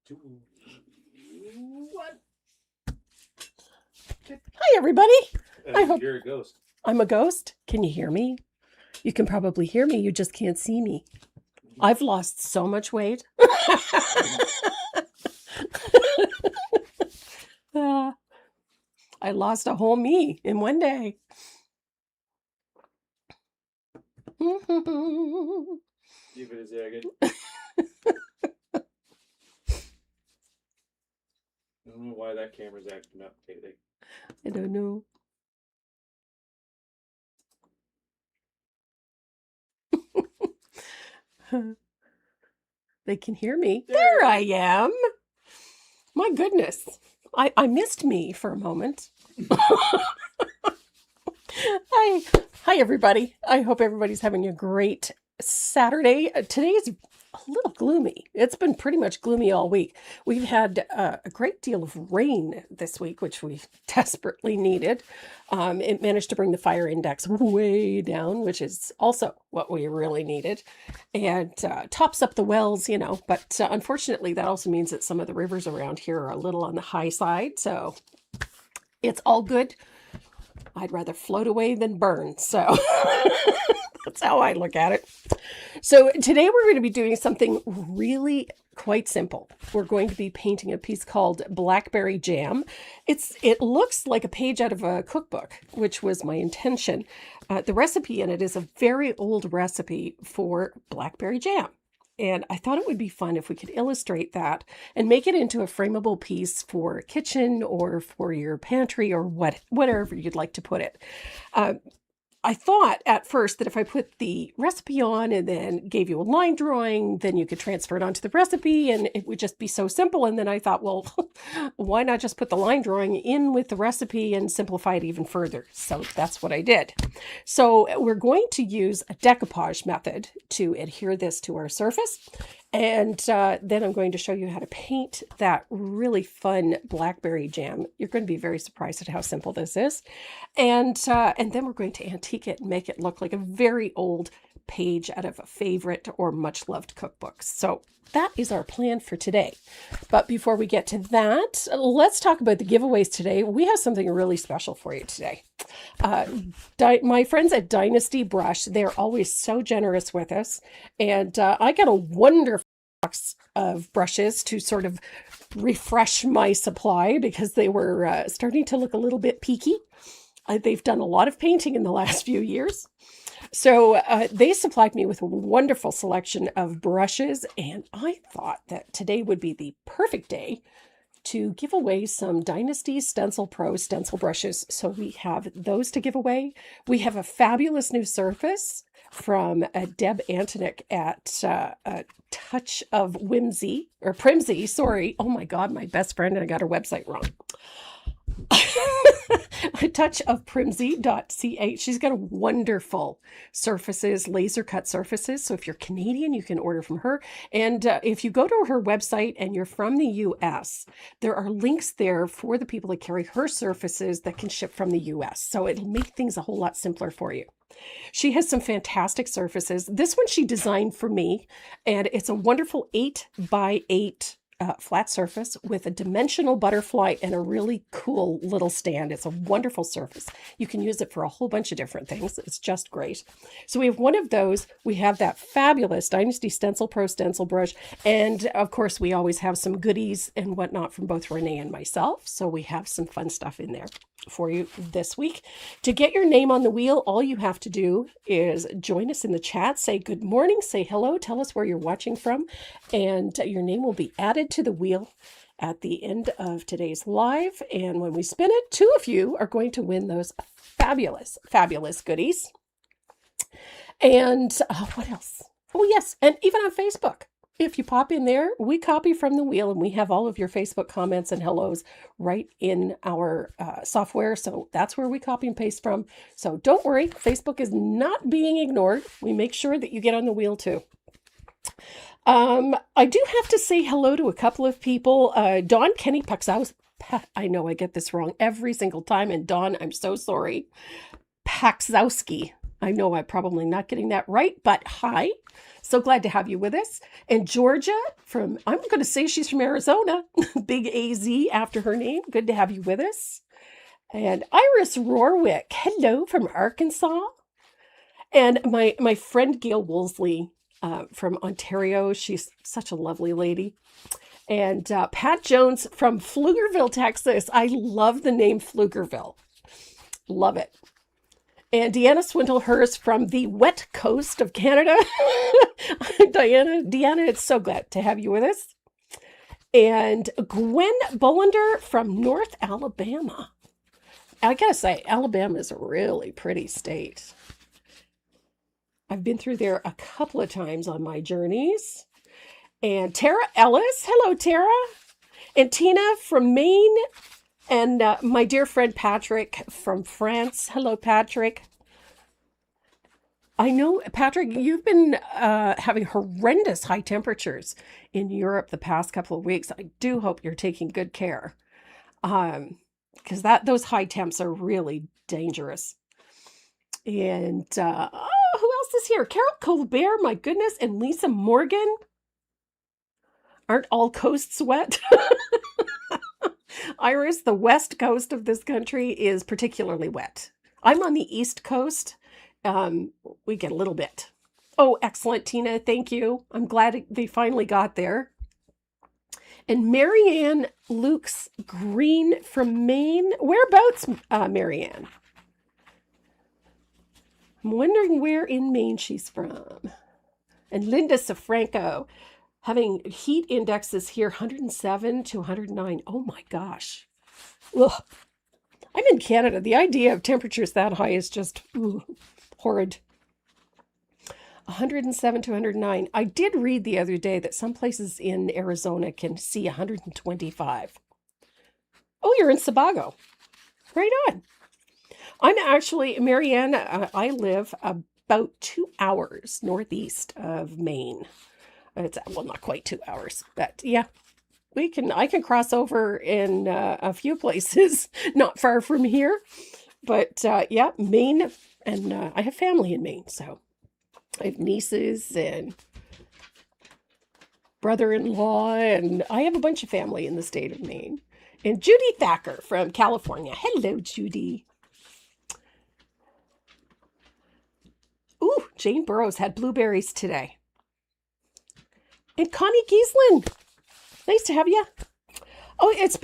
2, 1. Hi, everybody. I hope you're a ghost. I'm a ghost. Can you hear me? You can probably hear me. You just can't see me. I've lost so much weight. I lost a whole me in one day. Keep it a second. I don't know why that camera's acting up, Katie. I don't know. They can hear me. There I am. My goodness. I missed me for a moment. Hi, everybody. I hope everybody's having a great Saturday. Today is a little gloomy. It's been pretty much gloomy all week. We've had a great deal of rain this week, which we desperately needed. It managed to bring the fire index way down, which is also what we really needed. And tops up the wells, but unfortunately that also means that some of the rivers around here are a little on the high side. So it's all good. I'd rather float away than burn. So that's how I look at it. So today we're going to be doing something really quite simple. We're going to be painting a piece called Blackberry Jam. It looks like a page out of a cookbook, which was my intention. The recipe in it is a very old recipe for blackberry jam. And I thought it would be fun if we could illustrate that and make it into a frameable piece for a kitchen or for your pantry or whatever you'd like to put it. I thought at first that if I put the recipe on and then gave you a line drawing, then you could transfer it onto the recipe and it would just be so simple. And then I thought, well, why not just put the line drawing in with the recipe and simplify it even further? So that's what I did. So we're going to use a decoupage method to adhere this to our surface. And then I'm going to show you how to paint that really fun blackberry jam. You're going to be very surprised at how simple this is. And then we're going to antique it and make it look like a very old page out of a favorite or much loved cookbook. So that is our plan for today. But before we get to that, let's talk about the giveaways today. We have something really special for you today. My friends at Dynasty Brush, they're always so generous with us. And I got a wonderful box of brushes to sort of refresh my supply because they were starting to look a little bit peaky. They've done a lot of painting in the last few years. So they supplied me with a wonderful selection of brushes, and I thought that today would be the perfect day to give away some Dynasty Stencil Pro stencil brushes. So we have those to give away. We have a fabulous new surface from Deb Antonik at a Touch of Whimsy, or Primsy, sorry. Oh my God, my best friend, and I got her website wrong. A touch of primsy.ca. She's got a wonderful surfaces, laser cut surfaces. So if you're Canadian, you can order from her. And if you go to her website and you're from the US, there are links there for the people that carry her surfaces that can ship from the US. So it'll make things a whole lot simpler for you. She has some fantastic surfaces. This one she designed for me, and it's a wonderful 8x8 flat surface with a dimensional butterfly and a really cool little stand. It's a wonderful surface. You can use it for a whole bunch of different things. It's just great. So we have one of those. We have that fabulous Dynasty Stencil Pro stencil brush. And of course, we always have some goodies and whatnot from both Renee and myself. So we have some fun stuff in there for you this week. To get your name on the wheel, all you have to do is join us in the chat, say good morning, say hello, tell us where you're watching from, and your name will be added to the wheel at the end of today's live. And when we spin it, 2 of you are going to win those fabulous, fabulous goodies. And what else? Oh, yes. And even on Facebook. If you pop in there, we copy from the wheel and we have all of your Facebook comments and hellos right in our software. So that's where we copy and paste from. So don't worry, Facebook is not being ignored. We make sure that you get on the wheel too. I do have to say hello to a couple of people. Dawn Kenny Paxowski. I know I get this wrong every single time. And Dawn, I'm so sorry. Paxowski. I know I'm probably not getting that right, but hi. So glad to have you with us. And Georgia from, I'm going to say she's from Arizona, big AZ after her name. Good to have you with us. And Iris Rorwick, hello from Arkansas. And my friend Gail Woolsey from Ontario, she's such a lovely lady. And Pat Jones from Pflugerville, Texas. I love the name Pflugerville. Love it. And Deanna Swindlehurst from the wet coast of Canada. Deanna, it's so glad to have you with us. And Gwen Bullender from North Alabama. I gotta say, Alabama is a really pretty state. I've been through there a couple of times on my journeys. And Tara Ellis. Hello, Tara. And Tina from Maine. And my dear friend Patrick from France. Hello, Patrick. I know, Patrick, you've been having horrendous high temperatures in Europe the past couple of weeks. I do hope you're taking good care because those high temps are really dangerous. And who else is here? Carol Colbert, my goodness, and Lisa Morgan. Aren't all coasts wet? Iris, the west coast of this country is particularly wet. I'm on the east coast. We get a little bit. Oh, excellent, Tina. Thank you. I'm glad they finally got there. And Marianne Lukes Green from Maine. Whereabouts, Marianne? I'm wondering where in Maine she's from. And Linda Safranco. Having heat indexes here, 107 to 109. Oh my gosh. Ugh. I'm in Canada. The idea of temperatures that high is just horrid. 107 to 109. I did read the other day that some places in Arizona can see 125. Oh, you're in Sebago. Right on. I'm actually, Marianne, I live about 2 hours northeast of Maine. It's, well, not quite 2 hours, but yeah, I can cross over in a few places not far from here, but yeah, Maine, and I have family in Maine, so I have nieces and brother-in-law, and I have a bunch of family in the state of Maine. And Judy Thacker from California. Hello, Judy. Ooh, Jane Burrows had blueberries today. And Connie Giesland, nice to have you. Oh, it's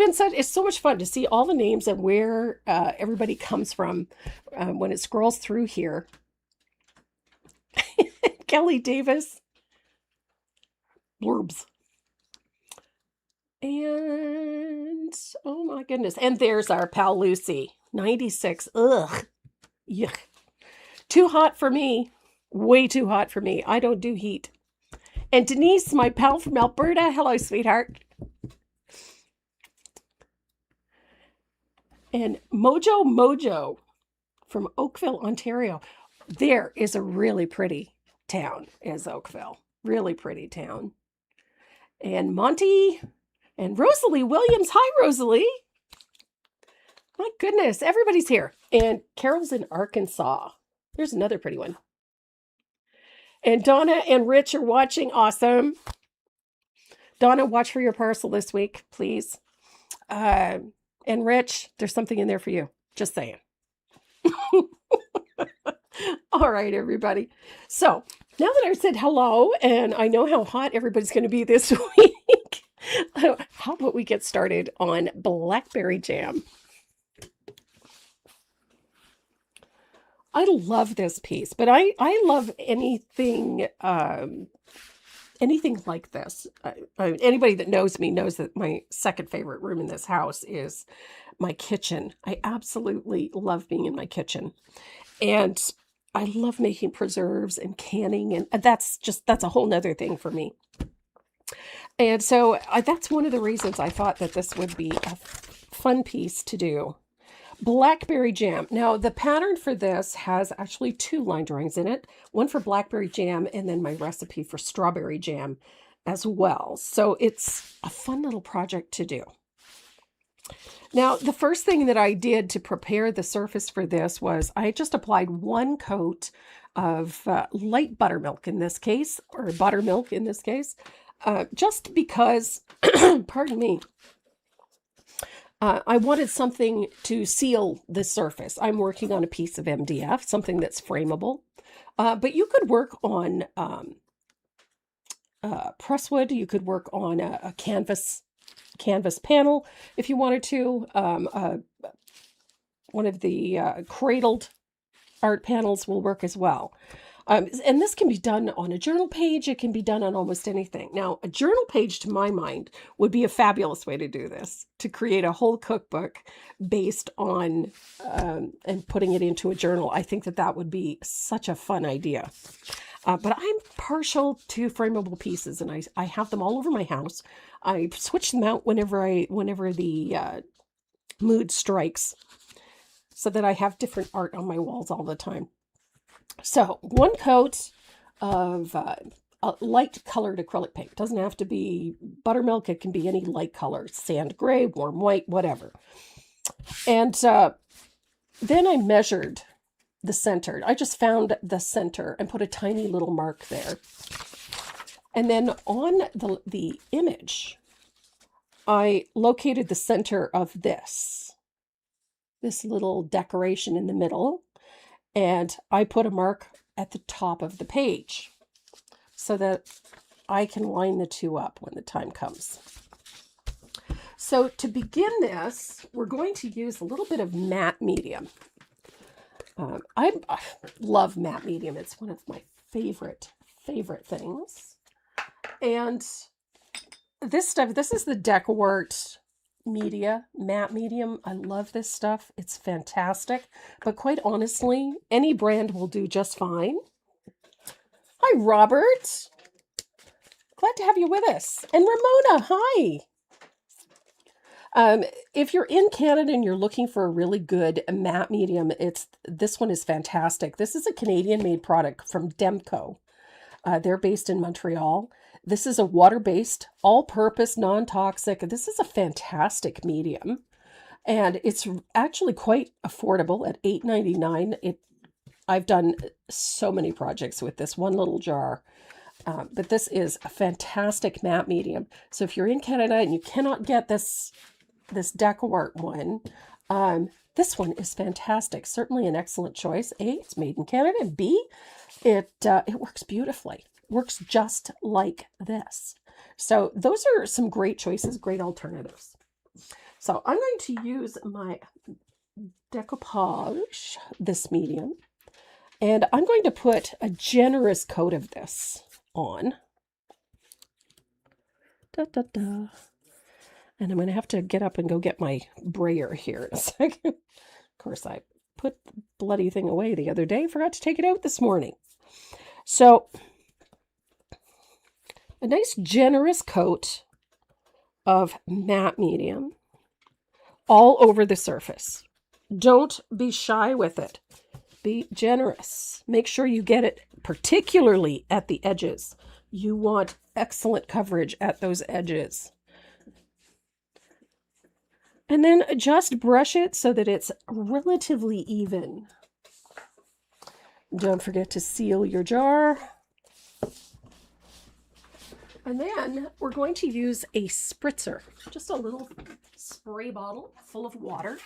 so much fun to see all the names and where everybody comes from when it scrolls through here. Kelly Davis, blurbs. And, oh my goodness. And there's our pal Lucy, 96. Ugh. Yuck. Too hot for me. Way too hot for me. I don't do heat. And Denise, my pal from Alberta. Hello, sweetheart. And Mojo from Oakville, Ontario. There is a really pretty town, is Oakville. Really pretty town. And Monty and Rosalie Williams. Hi, Rosalie. My goodness, everybody's here. And Carol's in Arkansas. There's another pretty one. And Donna and Rich are watching. Awesome. Donna, watch for your parcel this week, please. And Rich, there's something in there for you. Just saying. All right, everybody. So now that I've said hello, and I know how hot everybody's going to be this week, how about we get started on Blackberry Jam? I love this piece, but I love anything like this. Anybody that knows me knows that my second favorite room in this house is my kitchen. I absolutely love being in my kitchen, and I love making preserves and canning, and that's a whole nother thing for me. And so that's one of the reasons I thought that this would be a fun piece to do. Blackberry Jam. Now, the pattern for this has actually 2 line drawings in it. One for Blackberry Jam and then my recipe for Strawberry Jam as well. So it's a fun little project to do. Now, the first thing that I did to prepare the surface for this was I just applied one coat of light buttermilk in this case, or buttermilk in this case, just because, pardon me, I wanted something to seal the surface. I'm working on a piece of MDF, something that's frameable, but you could work on presswood. You could work on a canvas panel if you wanted to. One of the cradled art panels will work as well. And this can be done on a journal page. It can be done on almost anything. Now, a journal page, to my mind, would be a fabulous way to do this, to create a whole cookbook based on and putting it into a journal. I think that that would be such a fun idea. But I'm partial to frameable pieces, and I have them all over my house. I switch them out whenever the mood strikes, so that I have different art on my walls all the time. So one coat of light colored acrylic paint. Doesn't have to be buttermilk. It can be any light color, sand gray, warm white, whatever. And then I measured the center. I just found the center and put a tiny little mark there. And then on the image, I located the center of this little decoration in the middle, and I put a mark at the top of the page so that I can line the two up when the time comes. So to begin this, we're going to use a little bit of matte medium. I love matte medium. It's one of my favorite things. And this is the DecoArt media, matte medium. I love this stuff. It's fantastic. But quite honestly, any brand will do just fine. Hi, Robert. Glad to have you with us. And Ramona, hi. If you're in Canada and you're looking for a really good matte medium, this one is fantastic. This is a Canadian-made product from Demco. They're based in Montreal. This is a water-based, all-purpose, non-toxic. This is a fantastic medium, and it's actually quite affordable at $8.99. I've done so many projects with this one little jar, but this is a fantastic matte medium. So if you're in Canada and you cannot get this DecoArt one, this one is fantastic. Certainly an excellent choice. A, it's made in Canada, and B, it works beautifully. Works just like this. So those are some great choices, great alternatives. So I'm going to use my decoupage, this medium, and I'm going to put a generous coat of this on. Da, da, da. And I'm going to have to get up and go get my brayer here in a second. Of course, I put the bloody thing away the other day. Forgot to take it out this morning. So a nice generous coat of matte medium all over the surface. Don't be shy with it. Be generous. Make sure you get it particularly at the edges. You want excellent coverage at those edges. And then just brush it so that it's relatively even. Don't forget to seal your jar. And then we're going to use a spritzer, just a little spray bottle full of water.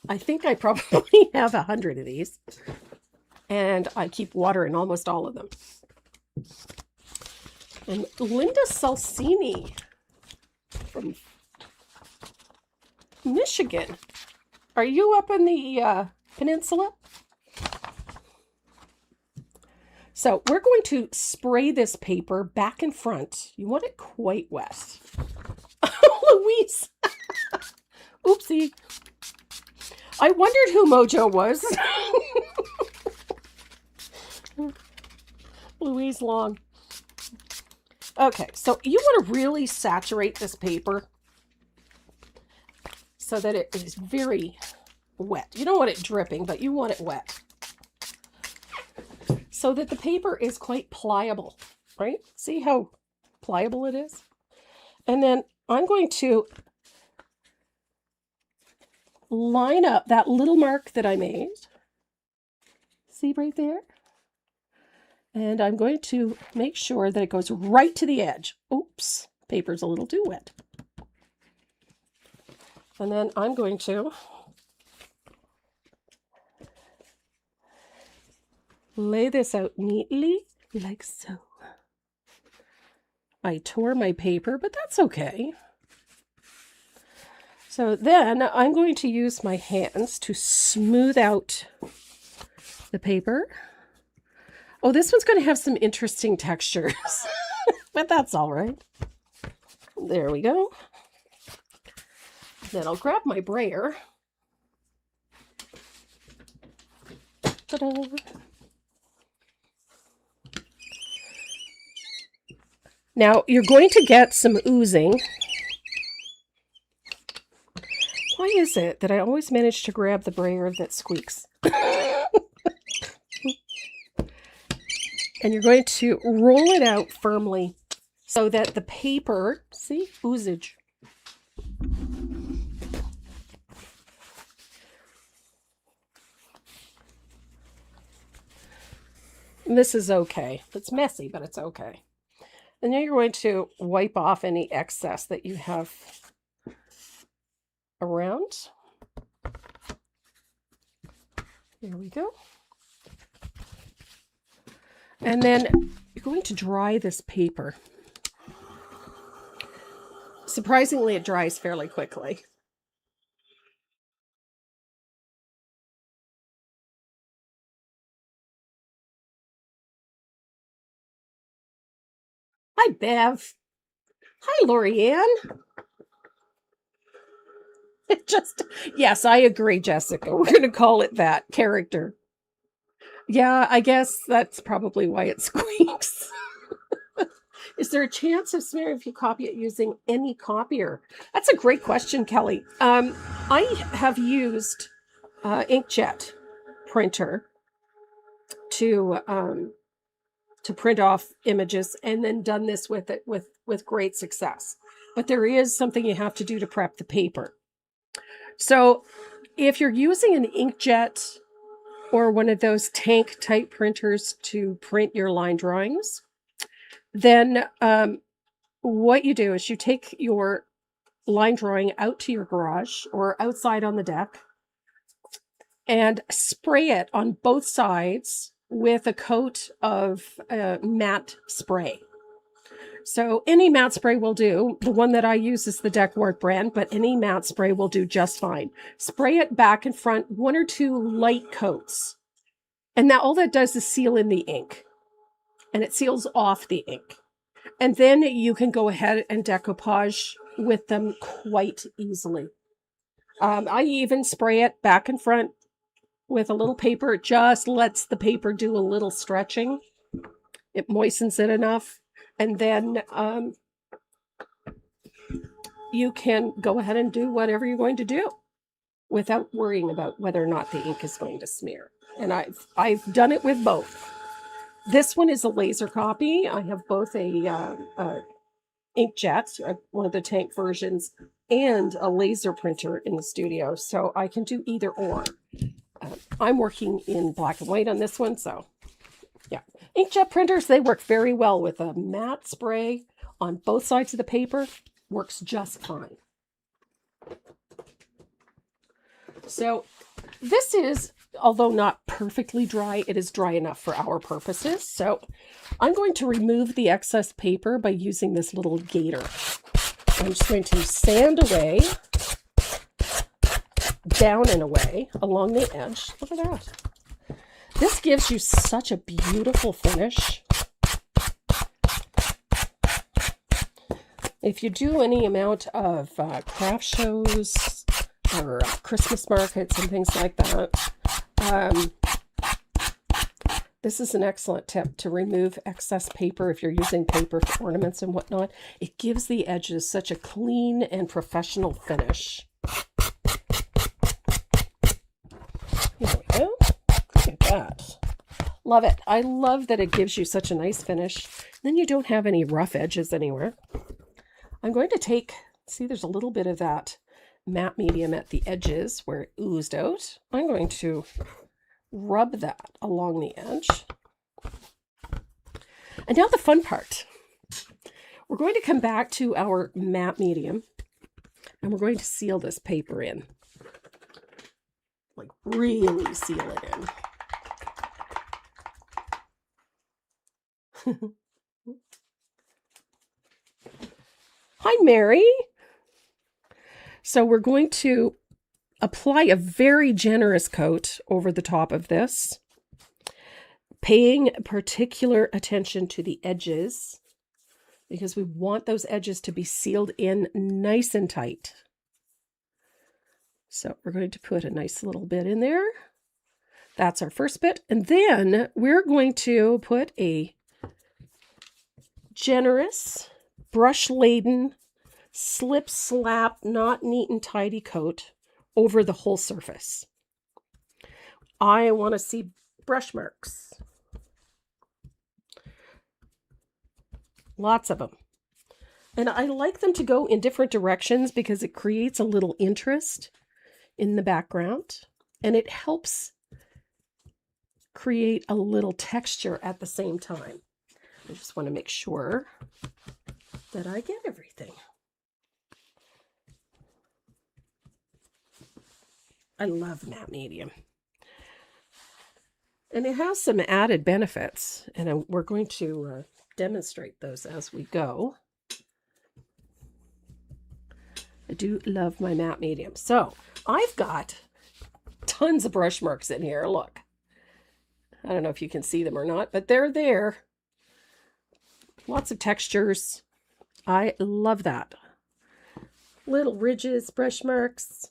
I think I probably have 100 of these, and I keep water in almost all of them. And Linda Salsini from Michigan. Are you up in the peninsula? So we're going to spray this paper back and front. You want it quite wet. Louise. Oopsie. I wondered who Mojo was. Louise Long. Okay, so you want to really saturate this paper so that it is very wet. You don't want it dripping, but you want it wet, so that the paper is quite pliable, right? See how pliable it is? And then I'm going to line up that little mark that I made. See right there? And I'm going to make sure that it goes right to the edge. Oops, paper's a little too wet. And then I'm going to lay this out neatly, like so. I tore my paper, but that's okay. So then I'm going to use my hands to smooth out the paper. Oh, this one's going to have some interesting textures, but that's all right. There we go. Then I'll grab my brayer. Ta-da. Now, you're going to get some oozing. Why is it that I always manage to grab the brayer that squeaks? And you're going to roll it out firmly so that the paper, see, oozage. This is okay. It's messy, but it's okay. And then you're going to wipe off any excess that you have around. There we go. And then you're going to dry this paper. Surprisingly, it dries fairly quickly. Hi, Bev. Hi, Lorianne. Yes, I agree, Jessica. We're going to call it that character. Yeah, I guess that's probably why it squeaks. Is there a chance of smearing if you copy it using any copier? That's a great question, Kelly. I have used inkjet printer to print off images, and then done this with it with great success. But there is something you have to do to prep the paper. So if you're using an inkjet or one of those tank type printers to print your line drawings, then what you do is you take your line drawing out to your garage or outside on the deck and spray it on both sides with a coat of matte spray. So any matte spray will do. The one that I use is the Deckwart brand, but any matte spray will do just fine. Spray it back and front, 1 or 2 light coats. And that all that does is seal in the ink. And it seals off the ink. And then you can go ahead and decoupage with them quite easily. I even spray it back and front with a little paper. It just lets the paper do a little stretching. It moistens it enough. And then you can go ahead and do whatever you're going to do without worrying about whether or not the ink is going to smear. And I've done it with both. This one is a laser copy. I have both a inkjet, one of the tank versions, and a laser printer in the studio. So I can do either or. I'm working in black and white on this one, so yeah. Inkjet printers, they work very well with a matte spray on both sides of the paper. Works just fine. So this is, although not perfectly dry, it is dry enough for our purposes. So I'm going to remove the excess paper by using this little gator. I'm just going to sand away, down and away along the edge. Look at that. This gives you such a beautiful finish. If you do any amount of craft shows or Christmas markets and things like that, this is an excellent tip to remove excess paper if you're using paper for ornaments and whatnot. It gives the edges such a clean and professional finish. Here we go. Look at that. Love it. I love that it gives you such a nice finish. Then you don't have any rough edges anywhere. I'm going to take, see, there's a little bit of that matte medium at the edges where it oozed out. I'm going to rub that along the edge. And now the fun part. We're going to come back to our matte medium and we're going to seal this paper in. Like really seal it in. Hi, Mary. So we're going to apply a very generous coat over the top of this, paying particular attention to the edges because we want those edges to be sealed in nice and tight. So we're going to put a nice little bit in there. That's our first bit. And then we're going to put a generous, brush-laden, slip, slap, not neat and tidy coat over the whole surface. I want to see brush marks. Lots of them. And I like them to go in different directions because it creates a little interest in the background and it helps create a little texture at the same time. I just want to make sure that I get everything. I love matte medium. And it has some added benefits, and we're going to demonstrate those as we go. I do love my matte medium. So I've got tons of brush marks in here. Look. I don't know if you can see them or not, but they're there. Lots of textures. I love that. Little ridges, brush marks.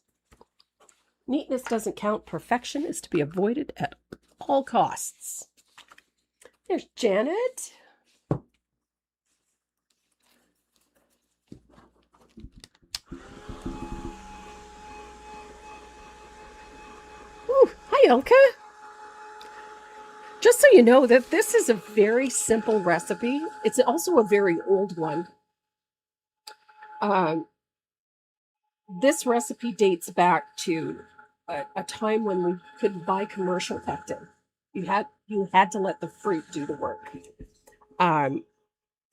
Neatness doesn't count. Perfection is to be avoided at all costs. There's Janet. Ooh, hi, Elka. Just so you know that this is a very simple recipe. It's also a very old one. This recipe dates back to a time when we couldn't buy commercial pectin. You had to let the fruit do the work. And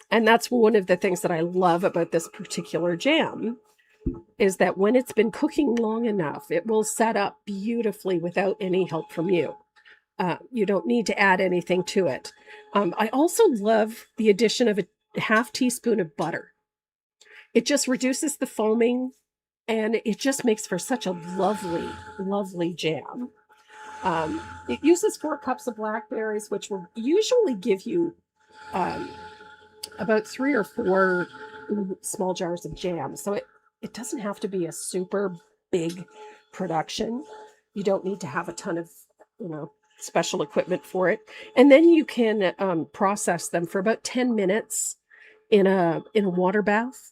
that's one of the things that I love about this particular jam is that when it's been cooking long enough, it will set up beautifully without any help from you. You don't need to add anything to it. I also love the addition of a half teaspoon of butter. It just reduces the foaming and it just makes for such a lovely, lovely jam. It uses 4 cups of blackberries, which will usually give you about 3 or 4 small jars of jam. So it doesn't have to be a super big production. You don't need to have a ton of, special equipment for it. And then you can process them for about 10 minutes in a water bath.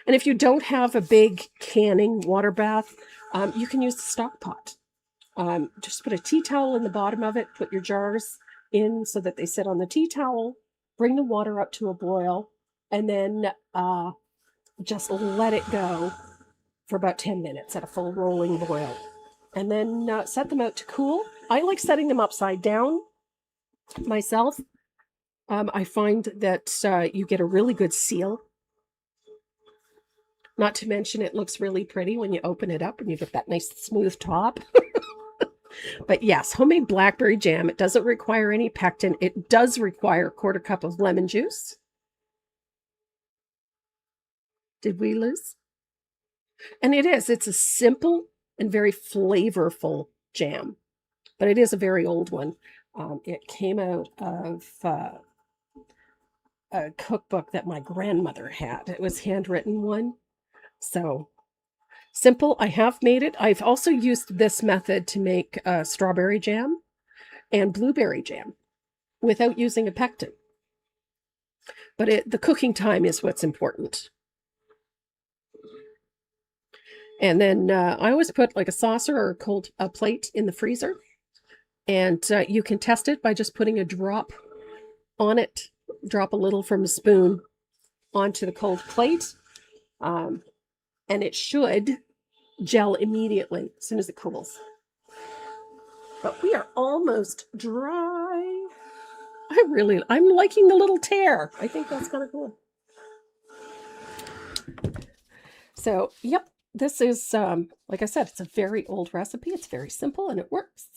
And if you don't have a big canning water bath, you can use the stock pot. Just put a tea towel in the bottom of it, put your jars in so that they sit on the tea towel, bring the water up to a boil, and then just let it go for about 10 minutes at a full rolling boil. And then set them out to cool. I like setting them upside down myself. I find that you get a really good seal. Not to mention it looks really pretty when you open it up and you get that nice smooth top. But yes, homemade blackberry jam. It doesn't require any pectin. It does require a 1/4 cup of lemon juice. Did we lose? And it's a simple and very flavorful jam, but it is a very old one. It came out of a cookbook that my grandmother had. It was a handwritten one. So simple. I have made it. I've also used this method to make strawberry jam and blueberry jam without using a pectin. But the cooking time is what's important. And then I always put like a saucer or a plate in the freezer. And you can test it by just putting a drop on it. Drop a little from a spoon onto the cold plate. And it should gel immediately as soon as it cools. But we are almost dry. I'm liking the little tear. I think that's kind of cool. So, yep, this is, like I said, it's a very old recipe. It's very simple and it works.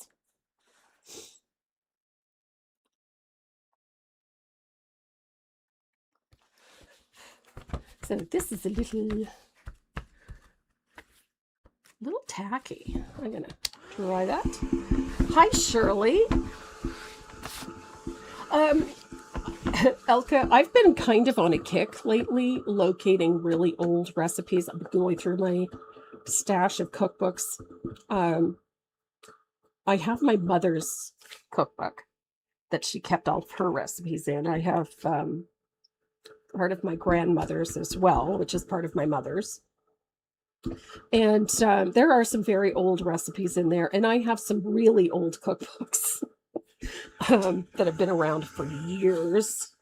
So this is a little tacky. I'm gonna try that. Hi, Shirley. Elka, I've been kind of on a kick lately, locating really old recipes. I've been going through my stash of cookbooks. I have my mother's cookbook that she kept all of her recipes in. I have part of my grandmother's as well, which is part of my mother's. And there are some very old recipes in there. And I have some really old cookbooks that have been around for years.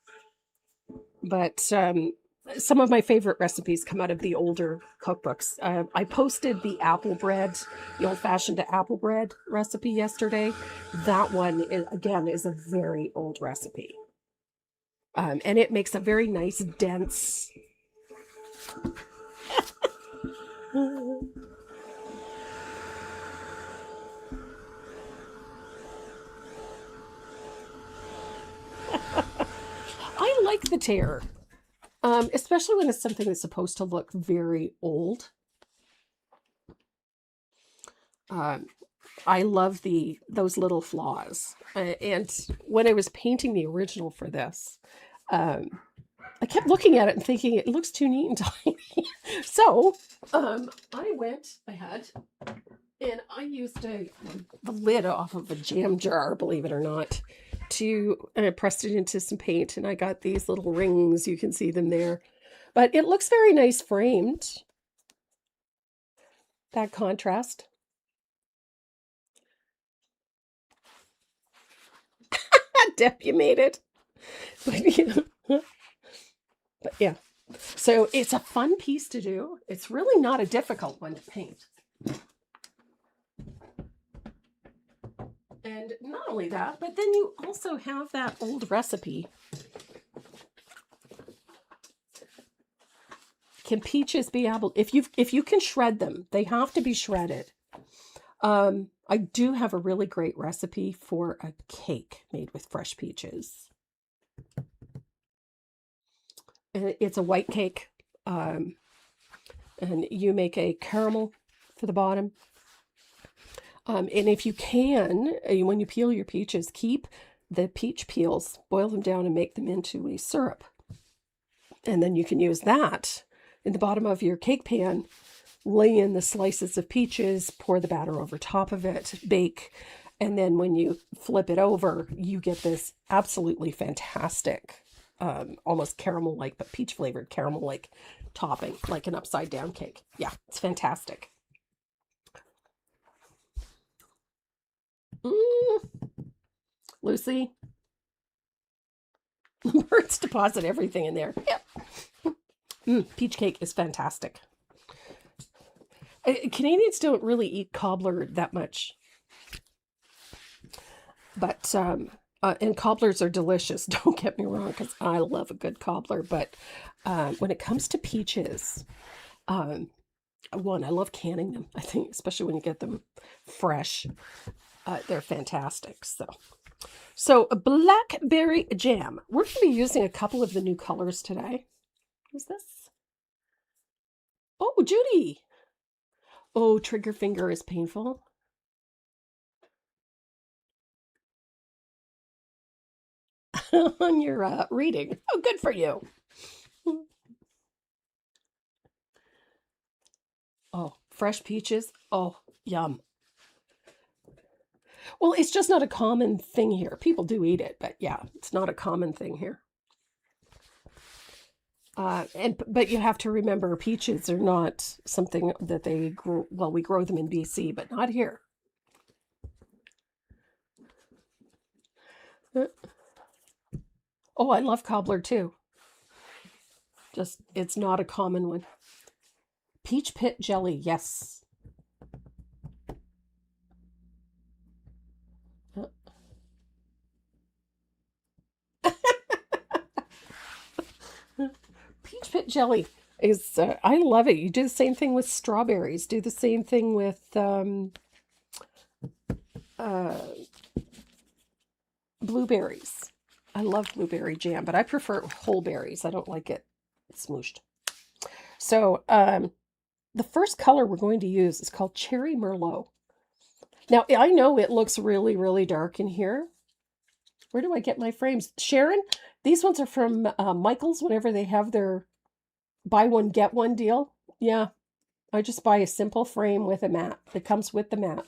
But some of my favorite recipes come out of the older cookbooks. I posted the apple bread, the old-fashioned apple bread recipe yesterday. That one, is a very old recipe. And it makes a very nice, dense... I like the tear, especially when it's something that's supposed to look very old. I love those little flaws. And when I was painting the original for this, I kept looking at it and thinking it looks too neat and tiny. So I went ahead and I used the lid off of a jam jar, believe it or not, and I pressed it into some paint, and I got these little rings. You can see them there. But it looks very nice framed. That contrast. Deb, you made it. But yeah. So it's a fun piece to do. It's really not a difficult one to paint. And not only that, but then you also have that old recipe. Can peaches be able, if you can shred them, they have to be shredded. I do have a really great recipe for a cake made with fresh peaches. And it's a white cake. And you make a caramel for the bottom. And if you can, when you peel your peaches, keep the peach peels, boil them down and make them into a syrup. And then you can use that in the bottom of your cake pan, lay in the slices of peaches, pour the batter over top of it, bake. And then when you flip it over, you get this absolutely fantastic, almost caramel-like, but peach-flavored caramel-like topping, like an upside-down cake. Yeah, it's fantastic. Lucy. Birds deposit everything in there. Yep. Peach cake is fantastic. Canadians don't really eat cobbler that much. But, and cobblers are delicious. Don't get me wrong, because I love a good cobbler. But when it comes to peaches, I love canning them. I think, especially when you get them fresh. They're fantastic. So a Blackberry Jam. We're going to be using a couple of the new colors today. Who's this? Oh, Judy. Oh, trigger finger is painful. On your reading. Oh, good for you. Oh, fresh peaches. Oh, yum. Well, it's just not a common thing here. People do eat it, but yeah, it's not a common thing here. But you have to remember, peaches are not something that they grow. Well, we grow them in BC, but not here. Oh, I love cobbler too. Just, it's not a common one. Peach pit jelly, yes. jelly is, I love it. You do the same thing with strawberries. Do the same thing with blueberries. I love blueberry jam, but I prefer whole berries. I don't like it smooshed. So the first color we're going to use is called Cherry Merlot. Now, I know it looks really, really dark in here. Where do I get my frames? Sharon, these ones are from Michael's whenever they have their buy one, get one deal. Yeah, I just buy a simple frame with a mat. It comes with the mat.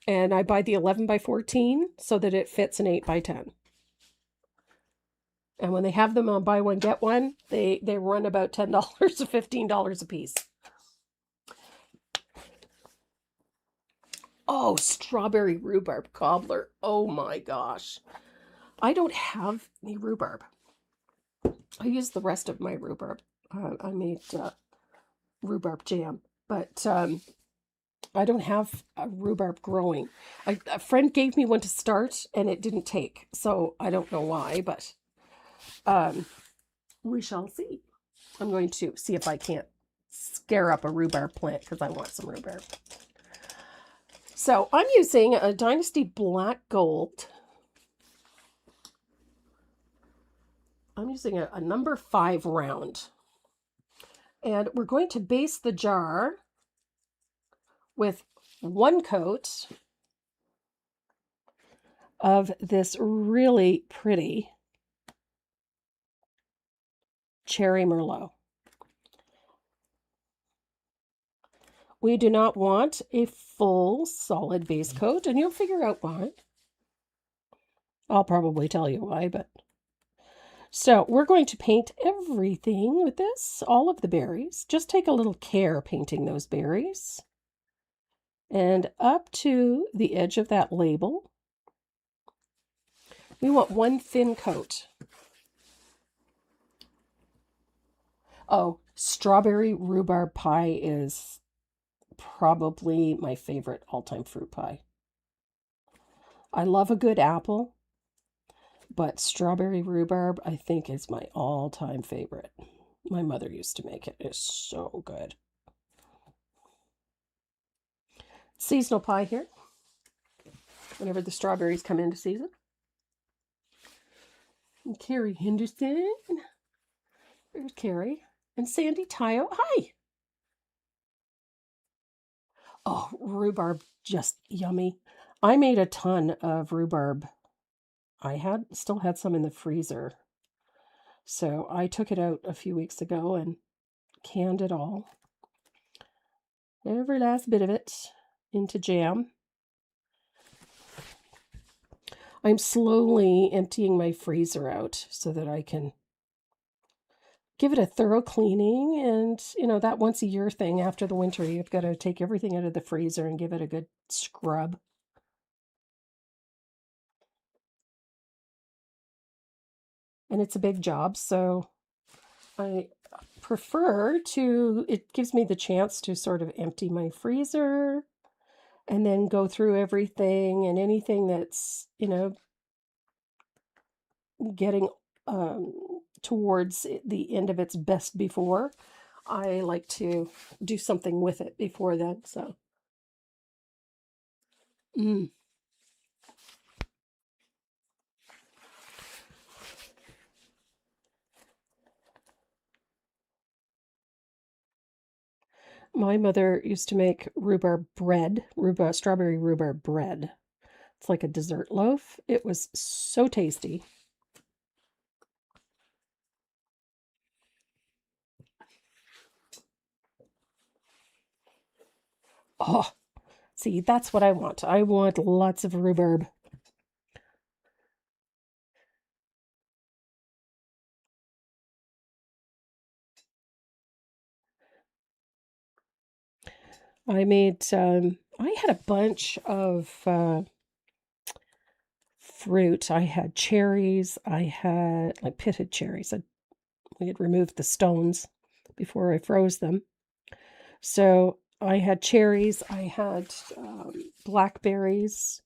And I buy the 11 by 14 so that it fits an 8 by 10. And when they have them on buy one, get one, they run about $10 to $15 a piece. Oh, strawberry rhubarb cobbler. Oh my gosh. I don't have any rhubarb. I use the rest of my rhubarb. I made rhubarb jam, but I don't have a rhubarb growing. A friend gave me one to start and it didn't take. So I don't know why, but we shall see. I'm going to see if I can't scare up a rhubarb plant because I want some rhubarb. So I'm using a Dynasty Black Gold. I'm using a number 5 round. And we're going to base the jar with 1 coat of this really pretty Cherry Merlot. We do not want a full solid base coat, and you'll figure out why. I'll probably tell you why, but... So we're going to paint everything with this, all of the berries. Just take a little care painting those berries. And up to the edge of that label, we want 1 thin coat. Oh, strawberry rhubarb pie is probably my favorite all-time fruit pie. I love a good apple, but strawberry rhubarb I think is my all-time favorite. My mother used to make it. It's so good. Seasonal pie here, whenever the strawberries come into season. And Carrie Henderson. There's Carrie. And Sandy Tayo. Hi! Oh, rhubarb, just yummy. I made a ton of rhubarb. I still had some in the freezer. So I took it out a few weeks ago and canned it all. Every last bit of it into jam. I'm slowly emptying my freezer out so that I can give it a thorough cleaning. And, you know, that once a year thing after the winter, you've got to take everything out of the freezer and give it a good scrub. And it's a big job, so I prefer to, it gives me the chance to sort of empty my freezer and then go through everything, and anything that's, you know, getting towards the end of its best before, I like to do something with it before then. So my mother used to make rhubarb bread, strawberry rhubarb bread. It's like a dessert loaf. It was so tasty. Oh, see, that's what I want. I want lots of rhubarb. I made, I had a bunch of fruit. I had cherries. I had like pitted cherries. We had removed the stones before I froze them. So I had cherries. I had blackberries.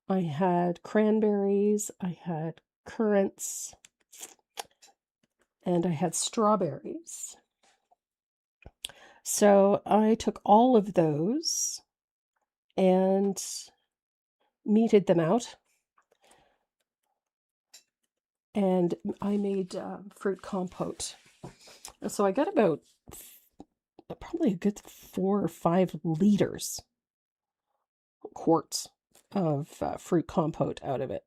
I had cranberries. I had currants. And I had strawberries. So I took all of those and meted them out. And I made fruit compote. So I got about probably a good 4 or 5 liters, quarts of fruit compote out of it.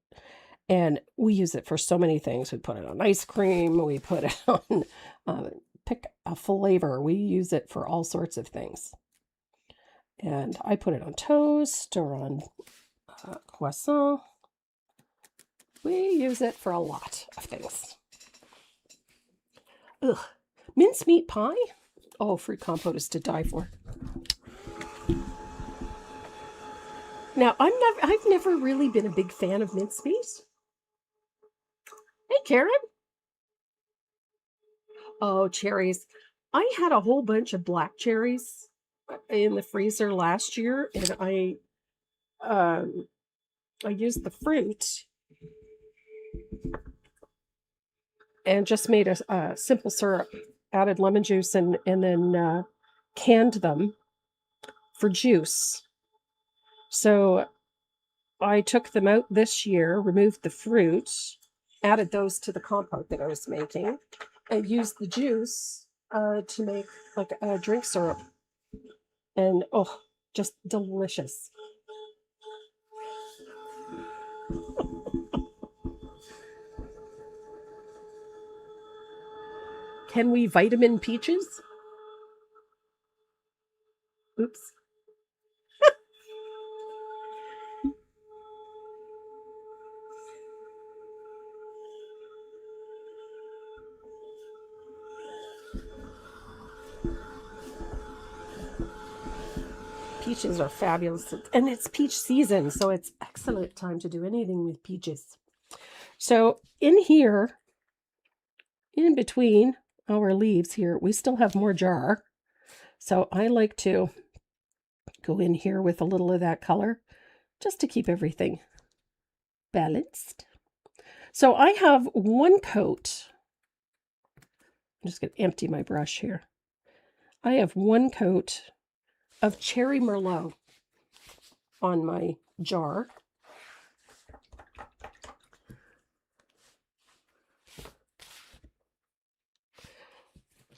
And we use it for so many things. We put it on ice cream. We put it on, pick a flavor. We use it for all sorts of things. And I put it on toast or on croissant. We use it for a lot of things. Ugh. Mincemeat pie? Oh, fruit compote is to die for. Now, I've never really been a big fan of mincemeat. Hey, Karen. Oh, cherries. I had a whole bunch of black cherries in the freezer last year, and I used the fruit and just made a simple syrup, added lemon juice, and then canned them for juice. So I took them out this year, removed the fruit, added those to the compote that I was making, and used the juice to make like a drink syrup. And oh, just delicious. Can we vitamin peaches? Oops. Peaches are fabulous, and it's peach season, so it's excellent time to do anything with peaches. So in here, in between our leaves here, we still have more jar. So I like to go in here with a little of that color just to keep everything balanced. So I have 1 coat. I'm just going to empty my brush here. I have 1 coat of cherry merlot on my jar.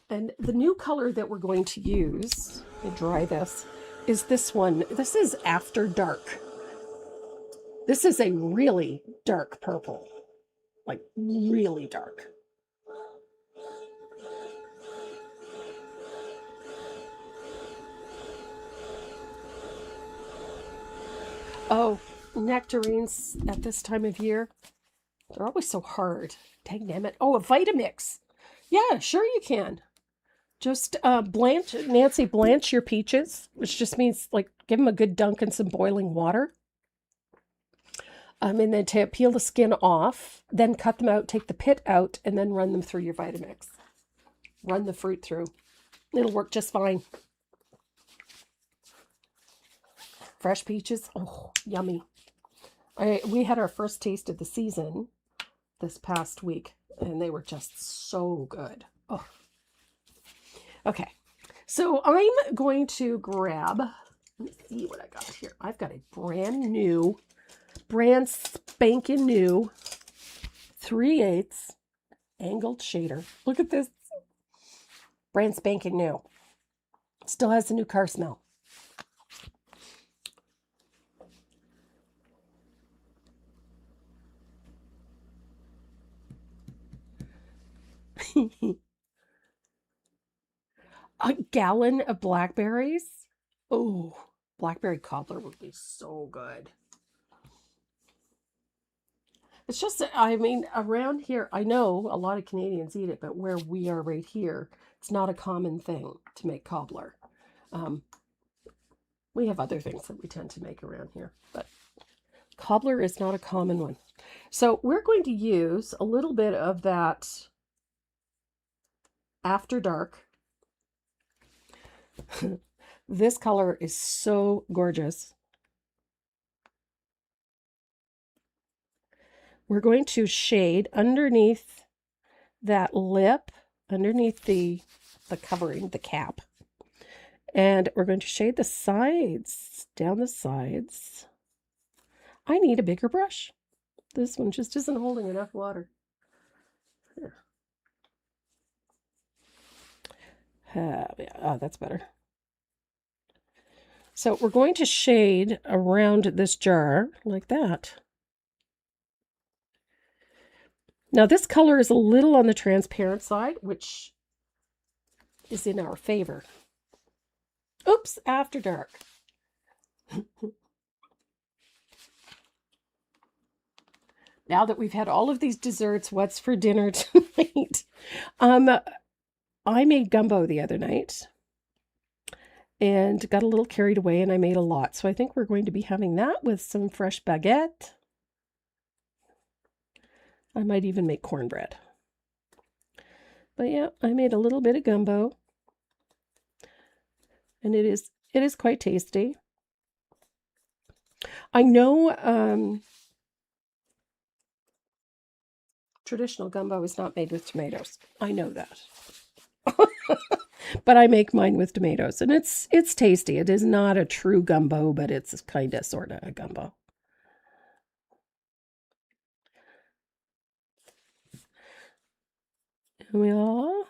And the new color that we're going to use to dry this is this one. This is After Dark. This is a really dark purple, like really dark. Oh, nectarines at this time of year, they're always so hard. Dang damn it. Oh, a Vitamix. Yeah, sure you can. Just blanch your peaches, which just means like give them a good dunk in some boiling water. And then to peel the skin off, then cut them out, take the pit out, and then run them through your Vitamix. Run the fruit through. It'll work just fine. Fresh peaches, oh, yummy. We had our first taste of the season this past week, and they were just so good. Oh. Okay, so I'm going to grab, let me see what I got here. I've got a brand spanking new 3/8 angled shader. Look at this. Brand spanking new. Still has the new car smell. A gallon of blackberries. Oh, blackberry cobbler would be so good. It's just, I mean, around here, I know a lot of Canadians eat it, but where we are right here, it's not a common thing to make cobbler. We have other things that we tend to make around here, but cobbler is not a common one. So we're going to use a little bit of that After Dark. This color is so gorgeous. We're going to shade underneath that lip, underneath the covering, the cap. And we're going to shade the sides, down the sides. I need a bigger brush. This one just isn't holding enough water. Oh, that's better. So we're going to shade around this jar like that. Now this color is a little on the transparent side, which is in our favor. Oops, after dark. Now that we've had all of these desserts, what's for dinner tonight? I made gumbo the other night and got a little carried away, and I made a lot. So I think we're going to be having that with some fresh baguette. I might even make cornbread. But yeah, I made a little bit of gumbo, and it is quite tasty. I know traditional gumbo is not made with tomatoes. I know that. But I make mine with tomatoes, and it's tasty. It is not a true gumbo, but it's kind of sort of a gumbo. Yeah.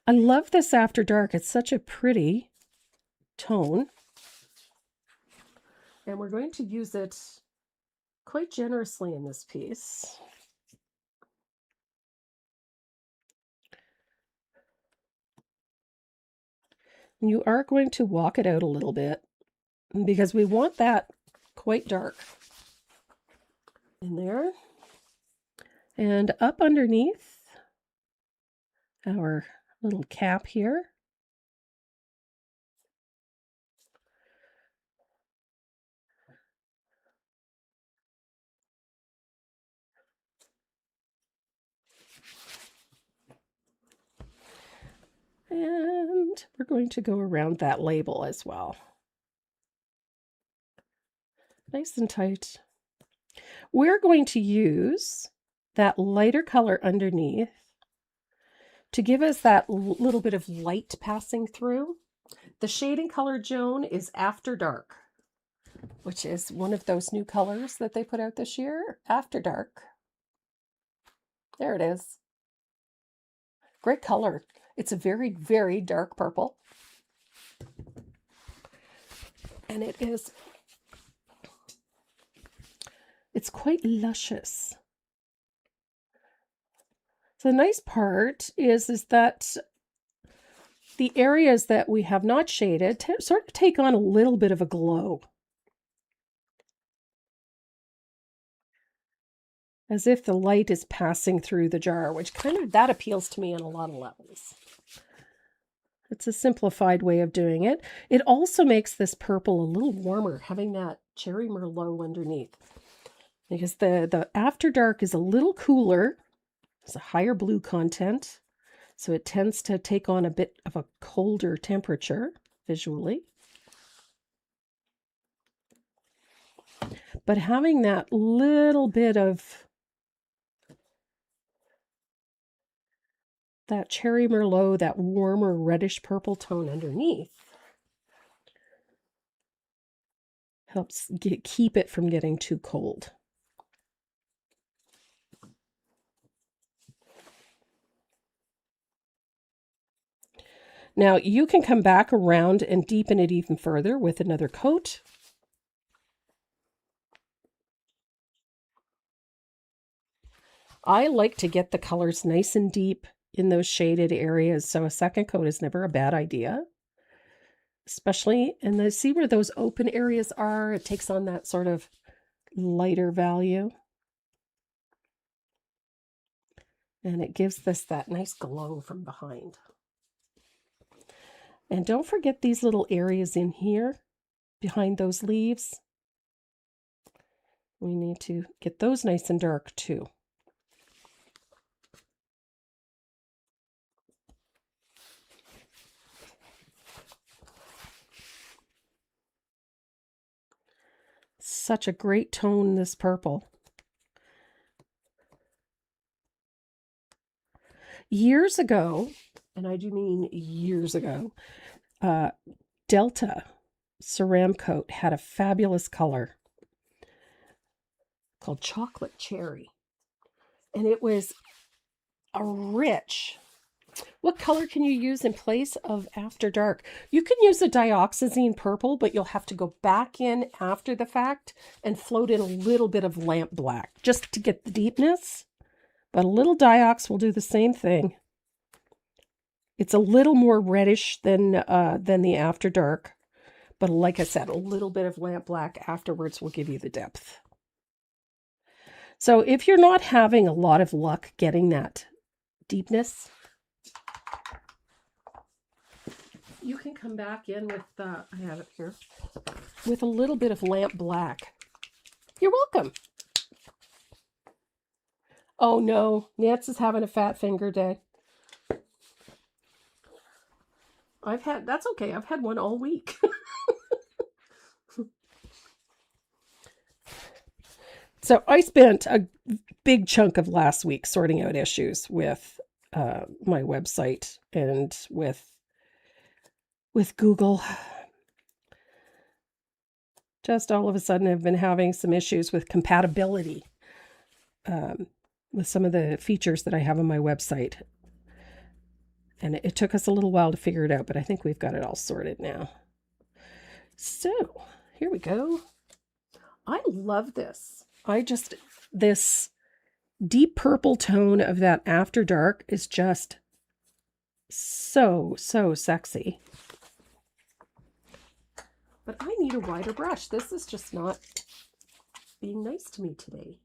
I love this after dark. It's such a pretty tone. And we're going to use it quite generously in this piece. And you are going to walk it out a little bit because we want that quite dark in there. And up underneath our little cap here. And we're going to go around that label as well. Nice and tight. We're going to use that lighter color underneath to give us that little bit of light passing through. The shading color, Joan, is After Dark, which is one of those new colors that they put out this year. After Dark. There it is. Great color. It's a very, very dark purple. And it's quite luscious. So the nice part is that the areas that we have not shaded sort of take on a little bit of a glow. As if the light is passing through the jar, which that appeals to me on a lot of levels. It's a simplified way of doing it. It also makes this purple a little warmer, having that cherry merlot underneath. Because the After Dark is a little cooler. It's a higher blue content. So it tends to take on a bit of a colder temperature visually. But having that little bit of that cherry merlot, that warmer reddish purple tone underneath, helps keep it from getting too cold. Now you can come back around and deepen it even further with another coat. I like to get the colors nice and deep in those shaded areas, so a second coat is never a bad idea. Especially, and see where those open areas are, it takes on that sort of lighter value. And it gives this that nice glow from behind. And don't forget these little areas in here, behind those leaves. We need to get those nice and dark too. Such a great tone, this purple. Years ago, and I do mean years ago, Delta Ceramcoat had a fabulous color called Chocolate Cherry. And it was a rich. What color can you use in place of After Dark? You can use a dioxazine purple, but you'll have to go back in after the fact and float in a little bit of lamp black just to get the deepness. But a little diox will do the same thing. It's a little more reddish than the After Dark, but like I said, a little bit of lamp black afterwards will give you the depth. So if you're not having a lot of luck getting that deepness, you can come back in with, I have it here, with a little bit of lamp black. You're welcome. Oh no, Nance is having a fat finger day. That's okay, I've had one all week. So I spent a big chunk of last week sorting out issues with my website and with Google. Just all of a sudden I've been having some issues with compatibility with some of the features that I have on my website. And it took us a little while to figure it out, but I think we've got it all sorted now. So here we go. I love this. This deep purple tone of that After Dark is just so sexy. But I need a wider brush. This is just not being nice to me today.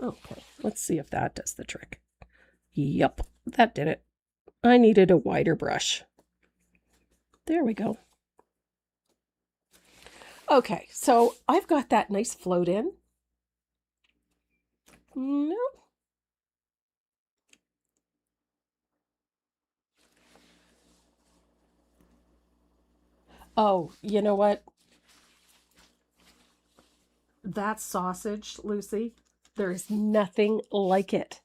Okay, let's see if that does the trick. Yep, that did it. I needed a wider brush. There we go. Okay, so I've got that nice float in. No. Oh, you know what? That sausage, Lucy, there is nothing like it.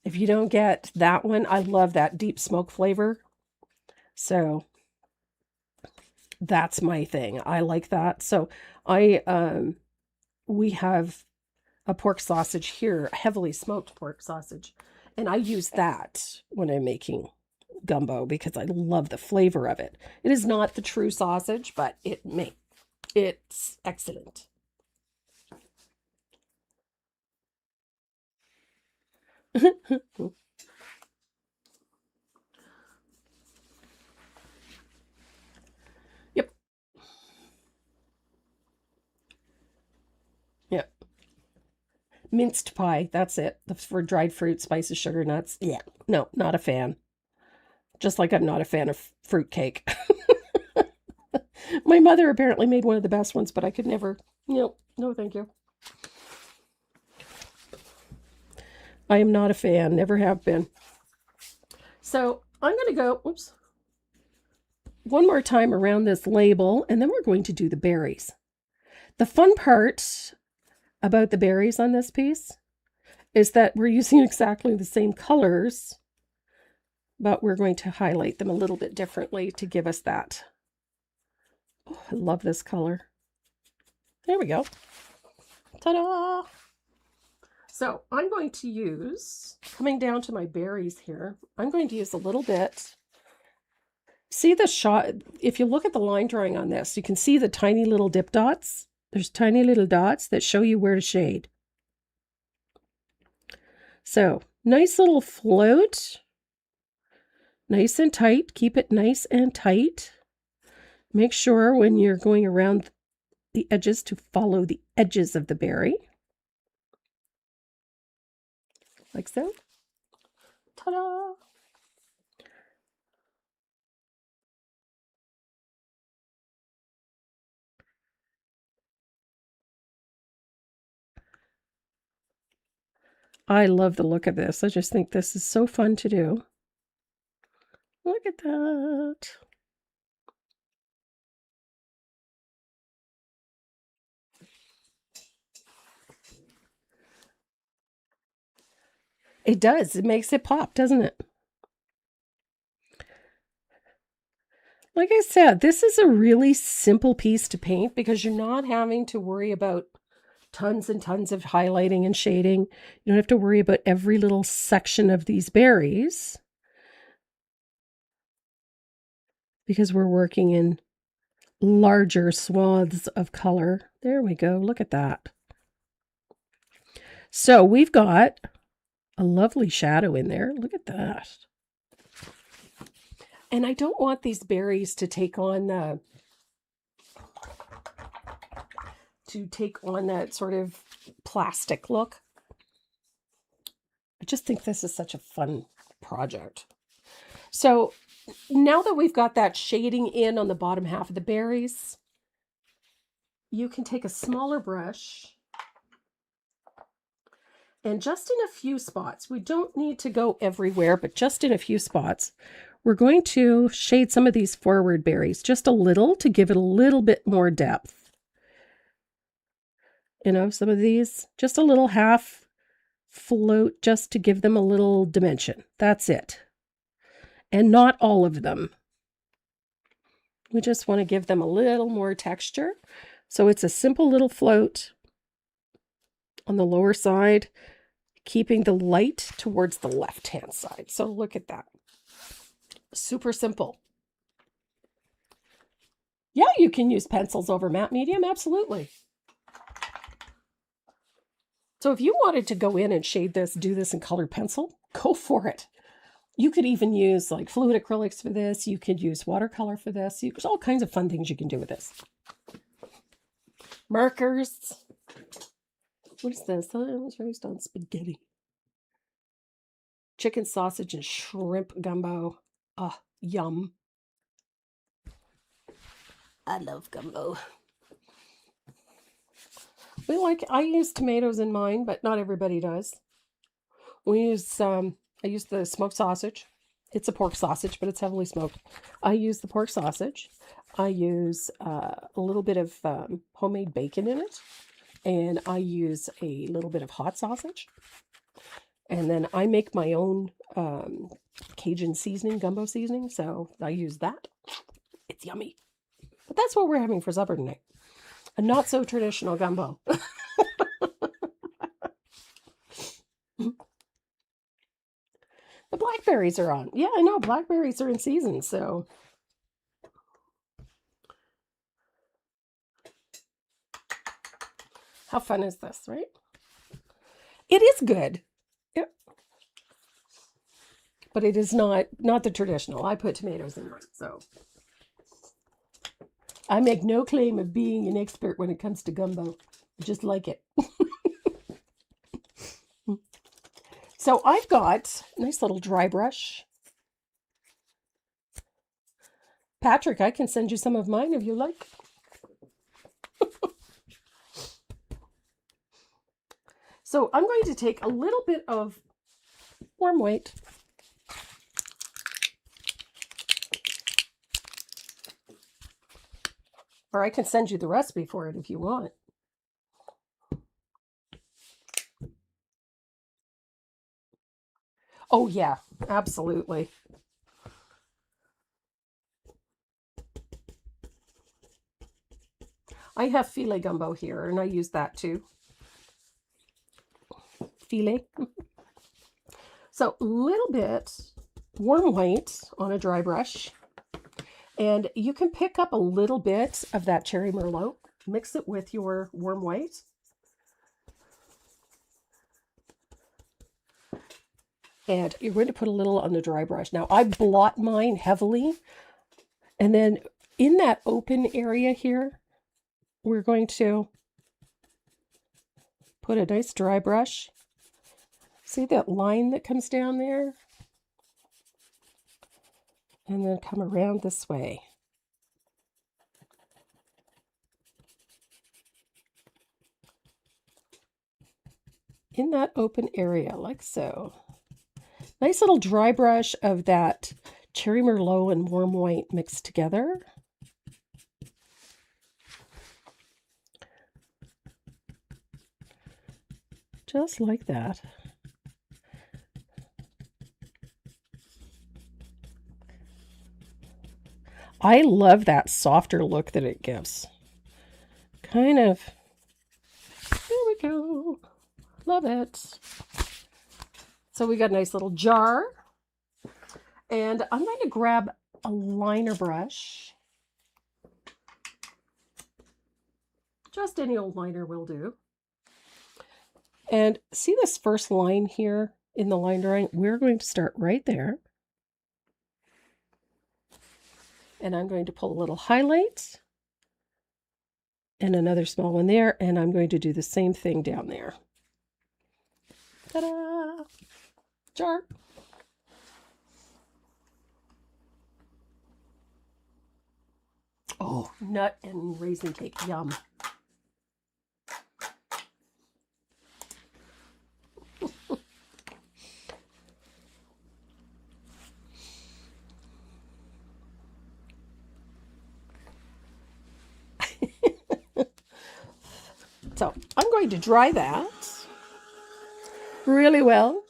If you don't get that one, I love that deep smoke flavor. So that's my thing. I like that. So we have a pork sausage here, heavily smoked pork sausage, and I use that when I'm making gumbo because I love the flavor of it. It is not the true sausage, but it's excellent. Yep. Yep. Minced pie, that's it. For dried fruit, spices, sugar, nuts. Yeah. No, not a fan. Just like I'm not a fan of fruit cake. My mother apparently made one of the best ones, but I could never. No, thank you. I am not a fan, never have been. So I'm going to go, one more time around this label, and then we're going to do the berries. The fun part about the berries on this piece is that we're using exactly the same colors, but we're going to highlight them a little bit differently to give us that. Oh, I love this color. There we go. Ta-da! So I'm going to use, coming down to my berries here, I'm going to use a little bit. See the shot, if you look at the line drawing on this, you can see the tiny little dip dots. There's tiny little dots that show you where to shade. So, nice little float. Nice and tight. Keep it nice and tight. Make sure when you're going around the edges to follow the edges of the berry. Like so. Ta-da! I love the look of this. I just think this is so fun to do. Look at that. It does. It makes it pop, doesn't it? Like I said, this is a really simple piece to paint because you're not having to worry about tons and tons of highlighting and shading. You don't have to worry about every little section of these berries because we're working in larger swaths of color. There we go. Look at that. So we've got a lovely shadow in there. Look at that. And I don't want these berries to take on that sort of plastic look. I just think this is such a fun project. So now that we've got that shading in on the bottom half of the berries, you can take a smaller brush and just in a few spots, we don't need to go everywhere, but just in a few spots, we're going to shade some of these forward berries just a little to give it a little bit more depth. You know, some of these, just a little half float just to give them a little dimension. That's it. And not all of them. We just want to give them a little more texture. So it's a simple little float on the lower side, keeping the light towards the left-hand side. So look at that. Super simple. Yeah, you can use pencils over matte medium, absolutely. So if you wanted to go in and shade this, do this in colored pencil, go for it. You could even use like fluid acrylics for this. You could use watercolor for this. There's all kinds of fun things you can do with this. Markers. What is this? I was raised on spaghetti. Chicken sausage and shrimp gumbo. Ah, yum. I love gumbo. I use tomatoes in mine, but not everybody does. I use the smoked sausage. It's a pork sausage, but it's heavily smoked. I use the pork sausage. I use a little bit of homemade bacon in it. And I use a little bit of hot sausage. And then I make my own Cajun seasoning, gumbo seasoning. So I use that. It's yummy. But that's what we're having for supper tonight. A not so traditional gumbo. The blackberries are on. Yeah, I know. Blackberries are in season, so. How fun is this, right? It is good. Yep. But it is not the traditional. I put tomatoes in it, so. I make no claim of being an expert when it comes to gumbo. I just like it. So I've got a nice little dry brush. Patrick, I can send you some of mine if you like. So I'm going to take a little bit of warm white. Or I can send you the recipe for it if you want. Oh, yeah, absolutely. I have filet gumbo here, and I use that too. Filet. So a little bit warm white on a dry brush. And you can pick up a little bit of that cherry merlot, mix it with your warm white. And you're going to put a little on the dry brush. Now, I blot mine heavily. And then in that open area here, we're going to put a nice dry brush. See that line that comes down there? And then come around this way. In that open area, like so. Nice little dry brush of that cherry merlot and warm white mixed together. Just like that. I love that softer look that it gives. Kind of. There we go. Love it. So we got a nice little jar. And I'm going to grab a liner brush. Just any old liner will do. And see this first line here in the line drawing? We're going to start right there. And I'm going to pull a little highlight and another small one there. And I'm going to do the same thing down there. Ta-da! Jar. Oh, nut and raisin cake. Yum. So I'm going to dry that really well.